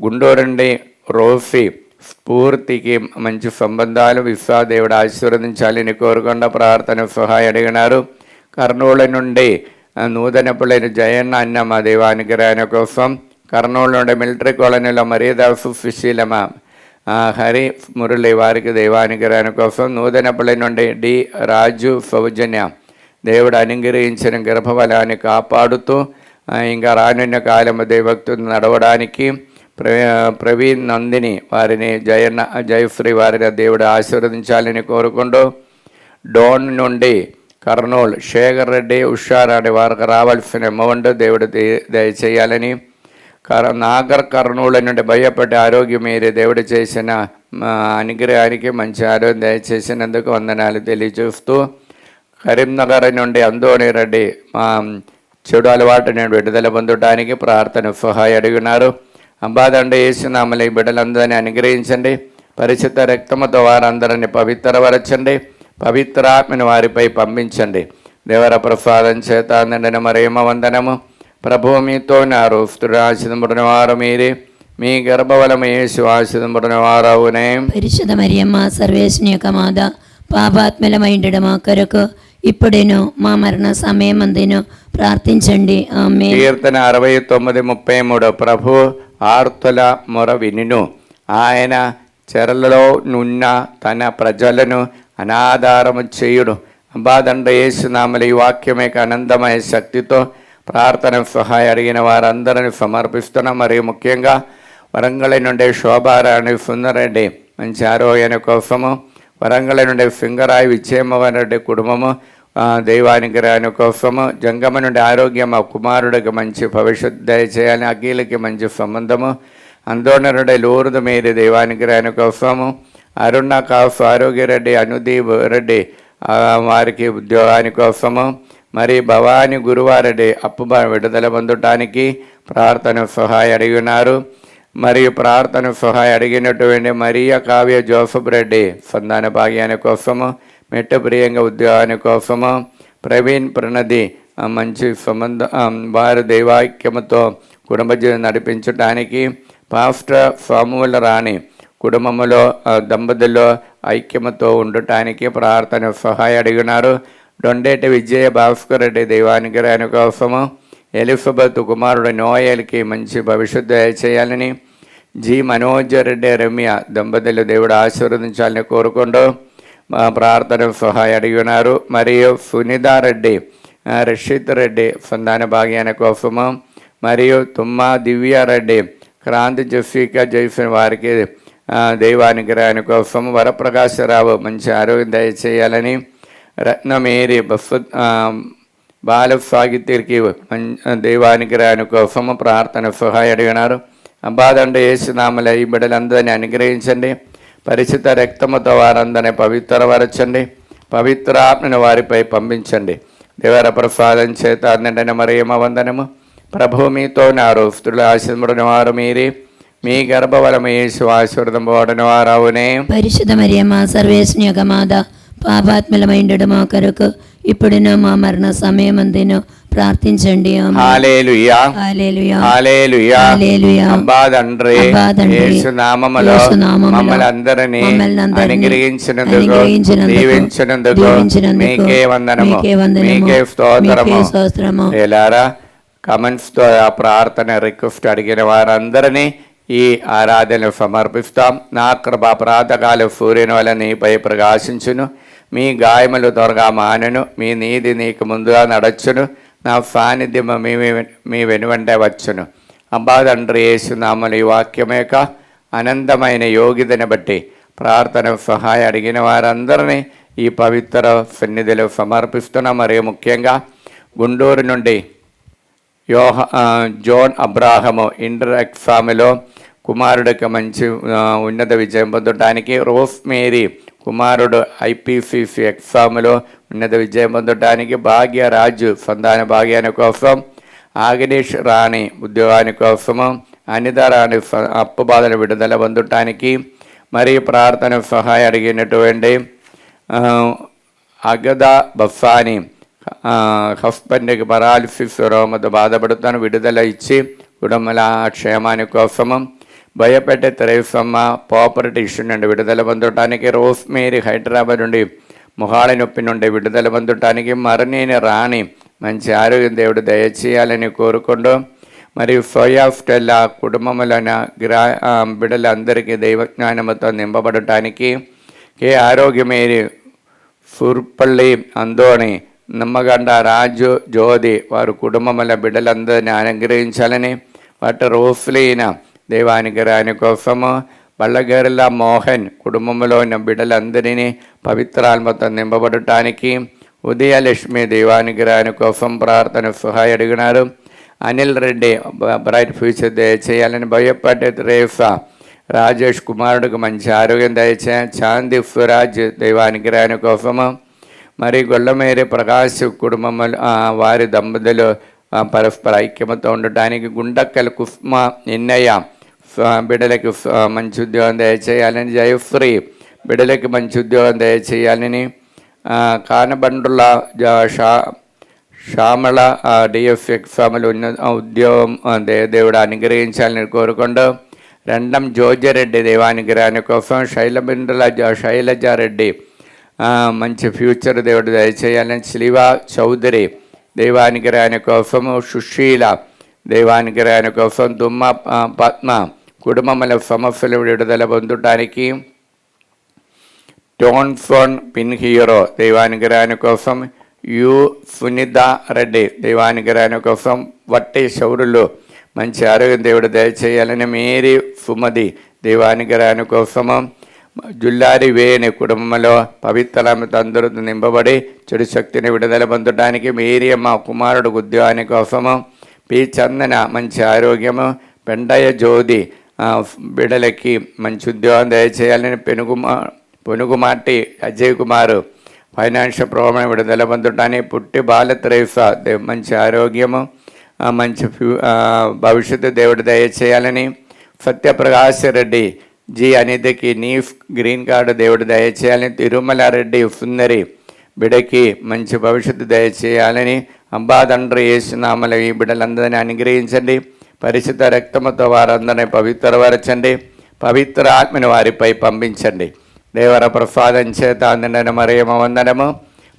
గుంటూరు నుండి రోసి స్ఫూర్తికి మంచి సంబంధాలు విశ్వాదేవుడు ఆశీర్వదించాలని కోరుకుండా ప్రార్థన సహాయం అడిగినారు. కర్నూలు నుండి నూతనపల్లి జయన్న అన్నమ్మ దైవానుగ్రహాని కోసం, కర్నూలు నుండి మిలిటరీ కాలనీలో మరీదాసు సుశీలమ్మ హరి మురళి వారికి దైవానుగ్రహాని కోసం, నూతనపల్లి నుండి డి రాజు సౌజన్య దేవుడు అనుగ్రహించిన గర్భఫలాన్ని కాపాడుతూ ఇంకా రానున్న కాలము దైవభక్తులు నడవడానికి, ప్రవీణ్ నందిని వారిని జయశ్రీ వారిని దేవుడు ఆశీర్వదించాలని కోరుకుంటూ, డోన్ నుండి కర్నూలు శేఖర్ రెడ్డి ఉషారాణి వారికి రావాల్సిన అమౌంట్ దేవుడు దయచేయాలని, నాగర్ కర్నూలు నుండి భయపడి ఆరోగ్యం మీరే దేవుడు చేసిన అనుగ్రహానికి మంచి ఆరోగ్యం దయచేసినందుకు వందనాలు తెలియజేస్తూ, కరీంనగర్ నుండి అందోని రెడ్డి చెడు అలవాటు నేను విడుదల పొందడానికి ప్రార్థన సహాయం అడిగినారు. అంబాదండి యేసునామములో ఈ బిడ్డలందరినీ అనుగ్రహించండి. పరిశుద్ధ రక్తముతో వారందరినీ పవిత్రపరచండి. పవిత్రాత్మని వారిపై పంపించండి. దేవర ప్రసాదం చేత నిండిన మరియమ్మ వందనము. ప్రభువు మీతో నారు, స్త్రీని ఆశీర్వదింపబడిన వారు మీరే, మీ గర్భఫలము యేసు ఆశీర్వదింపబడిన వారవునే. పరిశుద్ధ మరియమ్మ సర్వేశ్వరుని యొక్క మాత, పాపాత్ములమైండు మా కొరకు ఇప్పుడేను మా మరణ సమయమందును ప్రార్థించండి. ఆమేన్. కీర్తన 69:33. ప్రభు ఆర్తుల మొర వినును, ఆయన చెరలలో నున్న తన ప్రజలను అనాధారము చేయుడు. అంబాదండ యేసునామములో ఈ వాక్యమే ఆనందమయ శక్తితో ప్రార్థన సహాయం అడిగిన వారందరిని సమర్పిస్తున్నాం. మరియు ముఖ్యంగా వరంగల్ నుండి శోభారాణి సుందరెడ్డి మంచి ఆరోగ్యాని కోసము, వరంగల్ నుండి సింగరాయి విజయమోహన్ రెడ్డి కుటుంబము దైవానుగ్రహాని కోసము, జంగమ నుండి ఆరోగ్యం కుమారుడికి మంచి భవిష్యత్తు దయచేయాలని, అఖిలకి మంచి సంబంధము, అందోన నుండి లూరుదు మీరి దైవానుగ్రహాని కోసము, అరుణ కాసు ఆరోగ్యరెడ్డి అనుదీప్ రెడ్డి వారికి ఉద్యోగాని కోసము, మరి భవాని గురువారెడ్డి అప్పు విడుదల పొందటానికి ప్రార్థన సహాయం అడిగినారు. మరియు ప్రార్థన సహాయం అడిగినటువంటి మరియా కావ్య జోసఫ్ రెడ్డి సంతాన భాగ్యాన్ని కోసము, మెట్టు ప్రియంగా ఉద్యోగాని కోసము, ప్రవీణ్ ప్రణది మంచి వారి దైవాక్యముతో కుటుంబ జీవనం నడిపించడానికి, పాస్టర్ సాముల రాణి కుటుంబంలో దంపతుల్లో ఐక్యమతో ఉండటానికి ప్రార్థన సహాయం అడిగినారు. దొండేటి విజయ భాస్కర్ రెడ్డి దైవానుగ్రహాని కోసము, ఎలిజబెత్ కుమారుడు నోయల్కి మంచి భవిష్యత్తు దయచేయాలని, జి మనోజ్ రెడ్డి రమ్య దంపతులు దేవుడు ఆశీర్వదించాలని కోరుకుంటూ ప్రార్థన సహాయం అడిగినారు. మరియు సునీతారెడ్డి, రషీద్ రెడ్డి సంతాన భాగ్యాన్ని కోసము, మరియు తుమ్మా దివ్యారెడ్డి, క్రాంతి జెఫికా జైఫన్ వారికి దైవానుగ్రహాని కోసం, వరప్రకాశరావు మంచి ఆరోగ్యం దయచేయాలని, రత్నమేరి బాల సాహిత్యకి దైవానుగ్రహాని కోసము ప్రార్థన సహాయం అడిగినారు. అబ్బాదండ యేసునామల ఈ బిడ్డలందరినీ అనుగ్రహించండి. పరిశుద్ధ రక్తముతో వారందరినీ పవిత్రపరచండి. పవిత్రాత్మను వారిపై పంపించండి. దేవర ప్రసాదం చేత నిండిన మరియమ్మ వందనము. ప్రభు మీతో నారు, స్త్రీల ఆశీర్వదించిన వారు మీరే, మీ గర్భఫలము యేసు ఆశీర్వదింపబడిన వారవునే. పరిశుద్ధ మరియమ్మ సర్వేశ్వని యొక్క మాత, పాపాత్ములమైండు మా కొరకు ఇప్పుడును మా మరణ సమయమందును ప్రార్థించండి. హల్లెలూయా హల్లెలూయా హల్లెలూయా. హల్లెలూయా. అబ్బా తండ్రి, యేసు నామములో మమ్మల్ని అందరినీ అనుగ్రహించినందుకు దీవించినందుకు మీకే వందనము, మీకే స్తోత్రము. ఎలారా కమెంట్స్తో ఆ ప్రార్థన రిక్వెస్ట్ అడిగిన వారందరినీ ఈ ఆరాధన సమర్పిస్తాం. నా కృప ప్రాతకాల సూర్యుని వల్ల నీపై ప్రకాశించును, మీ గాయములు త్వరగా మానను, మీ నీతి నీకు ముందుగా నడచును, నా సాన్నిధ్యం మీ వెనువంటే వచ్చును. అబ్బా తండ్రి యేసునామములో ఈ వాక్యం యొక్క అనంతమైన యోగ్యతను బట్టి ప్రార్థన సహాయం అడిగిన వారందరినీ ఈ పవిత్ర సన్నిధిలో సమర్పిస్తున్నాం. మరియు ముఖ్యంగా గుంటూరు నుండి జోన్ అబ్రాహము ఇంటర్ ఎగ్జామ్లో కుమారుడికి మంచి ఉన్నత విజయం పొందడానికి, రోస్ మేరీ కుమారుడు ఐపీసీసీ ఎగ్జామ్లో ఉన్నత విజయం పొందడానికి, భాగ్యరాజు సంతాన భాగ్యాని కోసం, ఆగ్నేష్ రాణి ఉద్యోగాని కోసము, అనిత రాణి అప్పు బాధల విడుదల పొందటానికి, మరియు ప్రార్థన సహాయం అడిగినటువంటి అగదా బఫాని హస్బెండ్కి పరాలిసిస్ రోమతో బాధపడుతాను, విడుదల ఇచ్చి కుటుంబాల క్షేమాని కోసము, భయపెట్టే తెరేసమ్మ ప్రాపర్టీ ఇష్యూ నుండి విడుదల పొందటానికి, రోస్ మేరీ హైదరాబాద్ నుండి మొహాళ నొప్పి నుండి విడుదల పొందటానికి, మరణీని రాణి మంచి ఆరోగ్యం దేవుడు దయచేయాలని కోరుకుంటూ, మరియు సోయా స్టెల్లా కుటుంబంలోని బిడ్డలందరికీ దైవజ్ఞానముతో నింపబడటానికి, కే ఆరోగ్యమేరి సూర్పల్లి అందోని నమ్మగండ రాజు జ్యోతి వారి కుటుంబంలో బిడ్డలందరినీ అనుగ్రహించాలని, వాటి రోస్లీన దైవానుగ్రహాని కోసము, బళ్ళగర్ల మోహన్ కుటుంబంలో ఉన్న బిడ్డలందరినీ పవిత్రాత్మతో నింపబడటానికి, ఉదయలక్ష్మి దైవానుగ్రహాని కోసం ప్రార్థన సహాయం అడిగినారు. అనిల్ రెడ్డి బ్రైట్ ఫ్యూచర్ దయచేయాలని, భయపడే రేఫా రాజేష్ కుమారుడికి మంచి ఆరోగ్యం దయచేయాలి. చాంది స్వరాజ్ దైవానుగ్రహాని కోసము, మరి గొల్లమేరి ప్రకాశ్ కుటుంబంలో వారి దంపతులు పరస్పర ఐక్యమతో ఉండటానికి, గుండక్కల కుస్మ ఎన్నయ్య బిడ్డలకి మంచి ఉద్యోగం దయచేయాలని, జయశ్రీ బిడ్డలకి మంచి ఉద్యోగం దయచేయాలని, కానబండ్రుల శ్యామల డిఎఫ్ ఎగ్జామ్లు ఉన్న ఉద్యోగం దేవుడు అనుగ్రహించాలని కోరుకుంటూ, రెండం జోజరెడ్డి దైవానుగ్రహాని కోసం, శైలజారెడ్డి మంచి ఫ్యూచర్ దేవుడు దయచేయాలని, శిలివా చౌదరి దైవానుగ్రహాని కోసము, సుశీల దైవానుగ్రహాని కోసం, తుమ్మ పద్మ కుటుంబంలో సమస్యలు విడుదల పొందటానికి, టోన్ఫోన్ పిన్ హీరో దైవానుగ్రహాని కోసం, యు సునీత రెడ్డి దైవానుగ్రహాని కోసం, వట్టి శౌరులు మంచి ఆరోగ్యం దేవుడు దయచేయాలని, మేరీ సుమది దైవానుగ్రహాని కోసము, జుల్లారి వేణి కుటుంబంలో పవిత్రతో అందరూ నింపబడి చెడు శక్తిని విడుదల పొందడానికి, మేరియమ్మ కుమారుడు ఉద్యోగాని కోసము, పి చందన మంచి ఆరోగ్యము, పెండయ్య జ్యోతి బిడ్డలకి మంచి ఉద్యోగం దయచేయాలని, పొనుగుమాటి అజయ్ కుమారు ఫైనాన్షియల్ ప్రాబ్లం విడుదల పొందటానికి, పుట్టి బాలత్రేసా మంచి ఆరోగ్యము మంచి భవిష్యత్తు దేవుడు దయచేయాలని, Satyaprakash Reddy G అనితకి నీఫ్ green card దేవుడు దయచేయాలని, తిరుమలారెడ్డి సుందరి బిడకి మంచి భవిష్యత్తు దయచేయాలని, అబ్బా తండ్రి యేసునామములో ఈ బిడ్డలందరినీ అనుగ్రహించండి. పరిశుద్ధ రక్తముతో వారందరినీ పవిత్రపరచండి. పవిత్ర ఆత్మని వారిపై పంపించండి. దేవర ప్రసాదం చేత అందిన మరియమ్మ వందనము.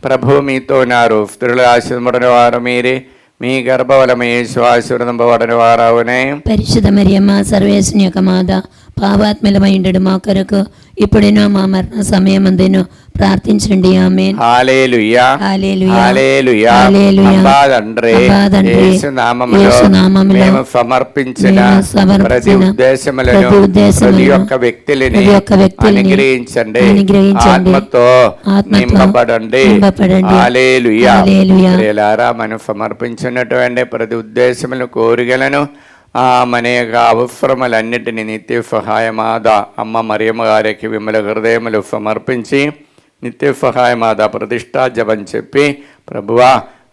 ప్రభు మీతో ఉన్నారు. స్త్రీలు ఆశీర్వదింపబడిన వారు మీరే, మీ గర్భఫలము యేసు ఆశీర్వదింపబడిన వారవునే. పరిశుద్ధ మరియమ్మ సర్వేశ్వని యొక్క మాత, పాపాత్మలమైండు మా కొరకు ఇప్పుడేనో మా మరణ సమయమందును ప్రార్థించండి. ఆమేన్. హల్లెలూయా హల్లెలూయా హల్లెలూయా. హల్లెలూయా. అబ్బా తండ్రి అబ్బా తండ్రి, యేసు నామములో యేసు నామములో మేము సమర్పించిన మేము సమర్పించిన ప్రతి ఉద్దేశములను ప్రతి ఉద్దేశములను, ప్రతి ఒక్క వ్యక్తిని ప్రతి ఒక్క వ్యక్తిని అనుగ్రహించండి. అనుగ్రహించండి. ఆత్మతో నింపబడండి. నింపబడండి. హల్లెలూయా. హల్లెలూయా. ప్రియులారా, మనం సమర్పించినటువంటి ప్రతి ఉద్దేశములను, కోరికలను, మన యొక్క అవసరములన్నిటిని నిత్య సహాయమాద అమ్మ మరియమ్మ గారికి విమల హృదయములు సమర్పించి నిత్య సహాయమాద ప్రతిష్టా జపం చెప్పి, ప్రభువా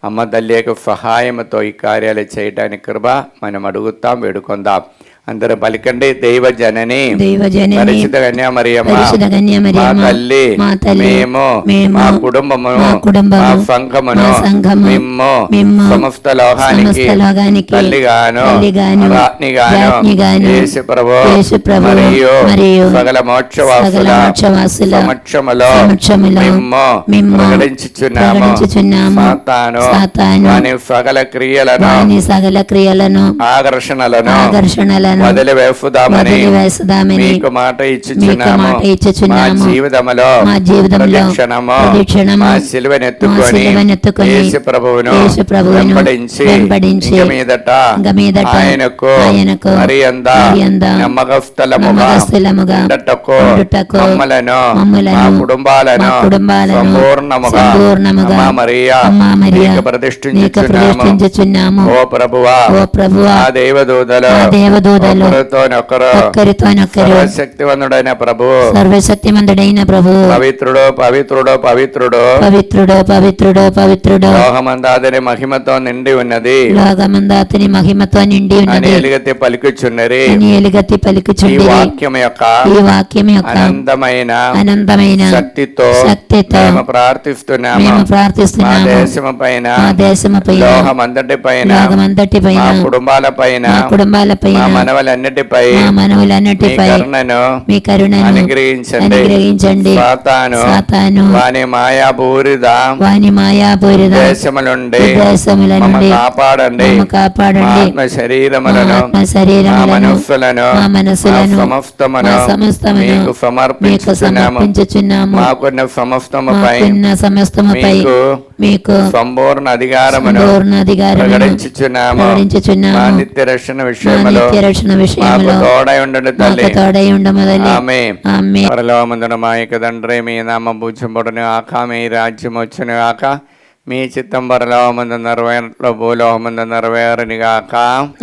అమ్మ తల్లి యొక్క సహాయంతో ఈ కార్యాలు చేయడానికి కృప మనం అడుగుతాం, వేడుకొందాం. అందరూ పలికండి. దైవజనని దైవజనని పరిశుద్ధ కన్యా మరియమ్మ, పరిశుద్ధ కన్యా మరియమ్మ, మా తల్లి, మా తల్లి, మేము మా కుటుంబమును, మా కుటుంబము, మా సంఘమును, మా సంఘము, మిమ్ము సమస్త లోకానికి తల్లిగాను రాజ్ఞిగాను యేసు ప్రభు మరియు సకల మోక్షవాసుల సమక్షములో మిమ్ము ప్రకటించుచున్నాము. సాతాను వాని సకల క్రియలను ఆకర్షణలను వదిలివేసుదామని మీకు మాట ఇచ్చుచున్నాము. మా జీవితములో ప్రతిక్షణము మా సిలువనెత్తుకొని యేసు ప్రభువును వెంబడించి ఇంక మీదట ఆయనకు మరింత నమ్మకస్తులముగా ఉండటకు మమ్మలను మా కుటుంబాలను సంపూర్ణముగా అమ్మా మరియా మీకు ప్రతిష్ఠించుచున్నాము. ఓ ప్రభువా, ఆ దేవదూతలు ఒకరితోనొకరు సర్వశక్తివంతుడైన ప్రభు పవిత్రుడు పవిత్రుడు పవిత్రుడు పవిత్రుడు పవిత్రుడు పవిత్రుడు లోకమందాతని మహిమతో నిండి ఉన్నది లోకమందాతని మహిమతో నిండి అని ఉన్నది ఎలుగెత్తి పలుకుచున్నది. ఎలుగెత్తి ఈ పలుకుచున్నది. వాక్యం యొక్క అనంతమైన శక్తితో మేము ప్రార్థిస్తున్నాము. మా దేశముపైన లోకమంతటిపైన మా కుటుంబాలపైన మా మనవలన్నిటిపై మీ కరుణను అనుగ్రహించండి. సాతాను వాని మాయాపూరిత దేశముల నుండి మమ్మ కాపాడండి. ఆత్మ శరీరములను మా మనస్సులను సమస్తమును మీకు సమర్పించుచున్నాము. మాకున్న సమస్తముపై మీకు సంపూర్ణ అధికారమును ప్రకటించుచున్నాము. మా నిత్య రక్షణ విషయములో మాకు తోడై ఉండండి తల్లి. ఆమేన్. పరలోకమందున మా యొక్క తండ్రి, మీ నామం పూజింపబడును గాక, మీ రాజ్యం వచ్చును గాక, మీ చిత్తం పరలోకమందు నెరవేరునట్లు భూలోకమందు నెరవేరును గాక.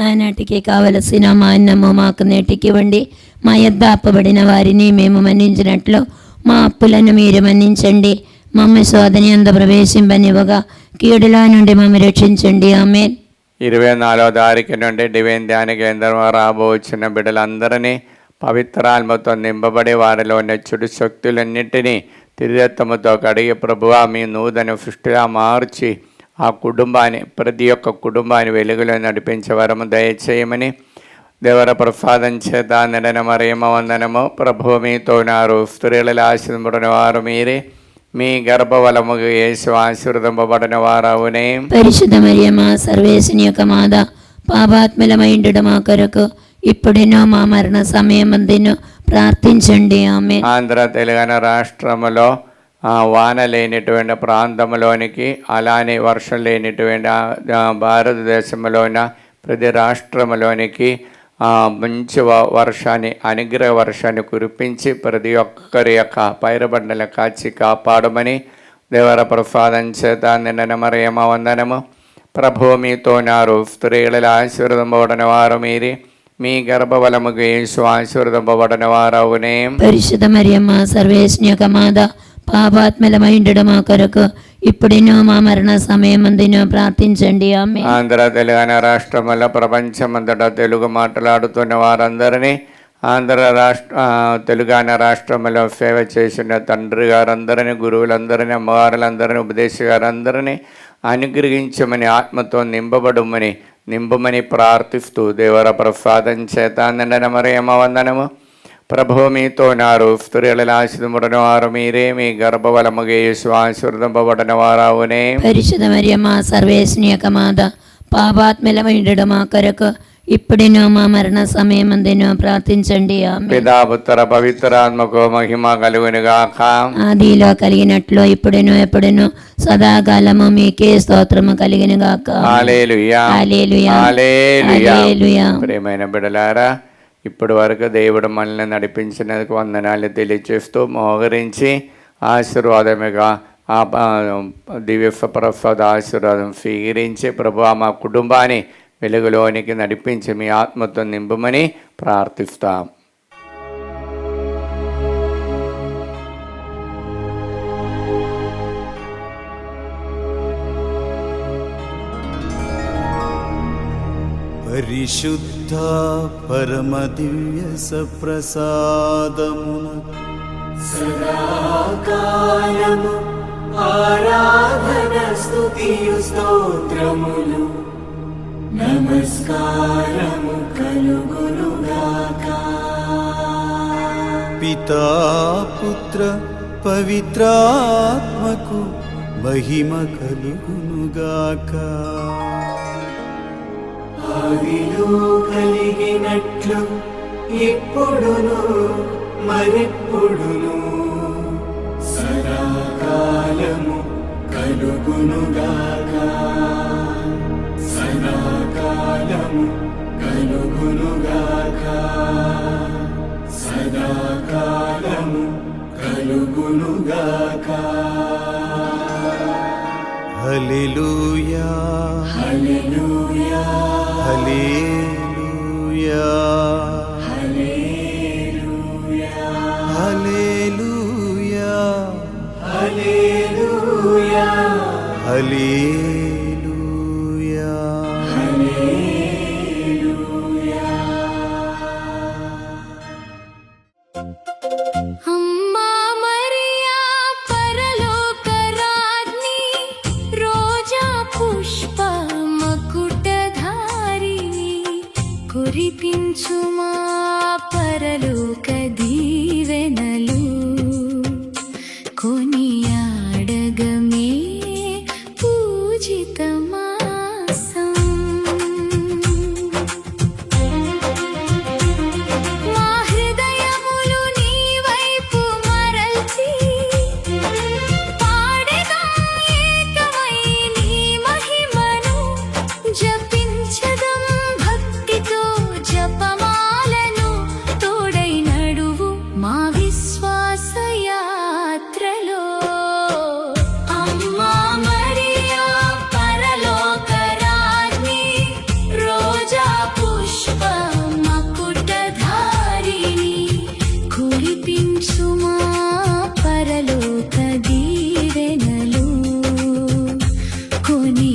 ఆనాటికి కావలసిన మా అన్నము మాకు నేటికి ఇవ్వండి. మా యొద్ద అప్పబడిన వారిని మేము మన్నించినట్లు మా అప్పులను మీరు మన్నించండి. మమ్మ శోధన యందు ప్రవేశింపనివ్వగా కీడులా నుండి మమ్మ రక్షించండి. ఆమేన్. 24వ తారీఖు నుండి డివైన్ ధ్యాన కేంద్రం రాబోచున్న బిడ్డలందరినీ పవిత్రాత్మతో నింపబడి వారిలో ఉన్న చెడు శక్తులన్నింటినీ తిరిగత్తముతో కడిగి ప్రభువా మీ నూతన సృష్టిగా మార్చి ఆ కుటుంబాన్ని, ప్రతి ఒక్క కుటుంబాన్ని వెలుగులో నడిపించే వరము దయచేయమని దేవర ప్రసాదం చేత నిండిన మరియమ్మ వందనము. ప్రభు మీతో ఉన్నారు. స్త్రీలలో ఆశీర్వదింపబడిన వారు మీరే, మీ గర్భఫలముగా యేసు ఆశీర్వదింపబడిన వారవునే. పరిశుద్ధ మరియమ్మ సర్వేశ్వని యొక్క మాత, పాపాత్మలమైండు మా కొరకు ఇప్పుడేనో మా మరణ సమయమందును ప్రార్థించండి. ఆమేన్. ఆంధ్ర తెలంగాణ రాష్ట్రములో వాన లేనిటువంటి ప్రాంతంలోనికి, అలానే వర్షం లేనిటువంటి భారతదేశంలోన ప్రతి రాష్ట్రంలోనికి మంచి వర్షాన్ని, అనుగ్రహ వర్షాన్ని కురిపించి ప్రతి ఒక్కరి యొక్క పైరుబండలు కాచి కాపాడమని దేవర ప్రసాదం చేత నిండిన మరియమ్మ వందనము. ప్రభు మీతో ఉన్నారు. స్త్రీలలో ఆశీర్వదింపబడిన వారు మీరే, మీ గర్భఫలముగా యేసు ఆశీర్వదింపబడిన వారవునే. పరిశుద్ధ మరియమ్మ సర్వేశ్వని యొక్క మాత, పాపాత్మలమైండు మా కొరకు ఇప్పుడేనో మా మరణ సమయమందును ప్రార్థించండి. ఆమేన్. ఆంధ్ర తెలంగాణ రాష్ట్రములో ప్రపంచమంతటా తెలుగు మాట్లాడుతున్న వారందరినీ తెలంగాణ రాష్ట్రంలో సేవ చేసిన తండ్రి గారందరినీ, గురువులందరినీ, అమ్మగారులందరినీ, ఉపదేశ గారందరినీ అనుగ్రహించమని, ఆత్మతో నింపమని ప్రార్థిస్తూ దేవర ప్రసాదం చేత నిండిన మరియమ్మ వందనము. ప్రభువు మీతో నారు, స్త్రీలలో ఆశీర్వదింపబడిన వారు మీరే, మీ గర్భఫలముగా యేసు ఆశీర్వదింపబడిన వారవునే. పరిశుద్ధ మరియమ్మ సర్వేశ్వని యొక్క మాత, పాపాత్మలమైనడు మా కొరకు ఇప్పుడును మా మరణ సమయమందును ప్రార్థించండి. ఆమేన్. పితా పుత్ర పవిత్రాత్మకు మహిమ కలుగునుగాక. ఆదిలో కలిగినట్లు ఇప్పుడును ఎప్పుడును సదాకాలము మీకే స్తోత్రము కలిగినగాక. హల్లెలూయా, హల్లెలూయా, హల్లెలూయా. హల్లెలూయా. ప్రియమైన బిడ్డలారా, ఇప్పటి వరకు దేవుడు మనల్ని నడిపించినందుకు వందనాలు తెలియచేస్తూ మోహరించి ఆశీర్వాదముగా ఆ దివ్య ప్రసాద ఆశీర్వాదం స్వీకరించి ప్రభు మా కుటుంబాన్ని వెలుగులోనికి నడిపించి మీ ఆత్మతో నింపమని ప్రార్థిస్తాం. పరిశుద్ధ పరమ దివ్య సప్రసాదమున సదాకాలము ఆరాధన స్తుతియు స్తోత్రములు నమస్కారము కలుగునుగాక. పితా పుత్ర పవిత్రాత్మకు మహిమ కలుగునుగాక. ఆదిలో కలిగినట్లు ఇప్పుడును మరెప్పుడును సదాకాలము కలుగునుగాక. సదాకాలము కలుగునుగాక. సదాకాలము కలుగునుగాక. హల్లెలూయా, హల్లెలూయా, హల్లెలూయా, హల్లెలూయా, హల్లెలూయా, హల్లెలూయా, హల్లెలూయా, హల్లెలూయా. అమ్మా మరియా పరలోక రాజ్ఞి, రోజా పుష్ప మకుటధారిణి, కురిపించుమా పరలోక దీవెనలు, కొనియాడగమే పూజితమాసం. మా హృదయములు నీ వైపు మరల్చి పాడెదం ఏకమై నీ మహిమను, జపించదం భక్తితో జపమాలను, తోడై నడువు మా విశ్వాస యాత్రలో. అమ్మా మరియా పరలోక రాజ్ఞి, రోజా పుష్ప మకుటధారిణి, కురిపించుమా పరలోక దీవెనలు, కొని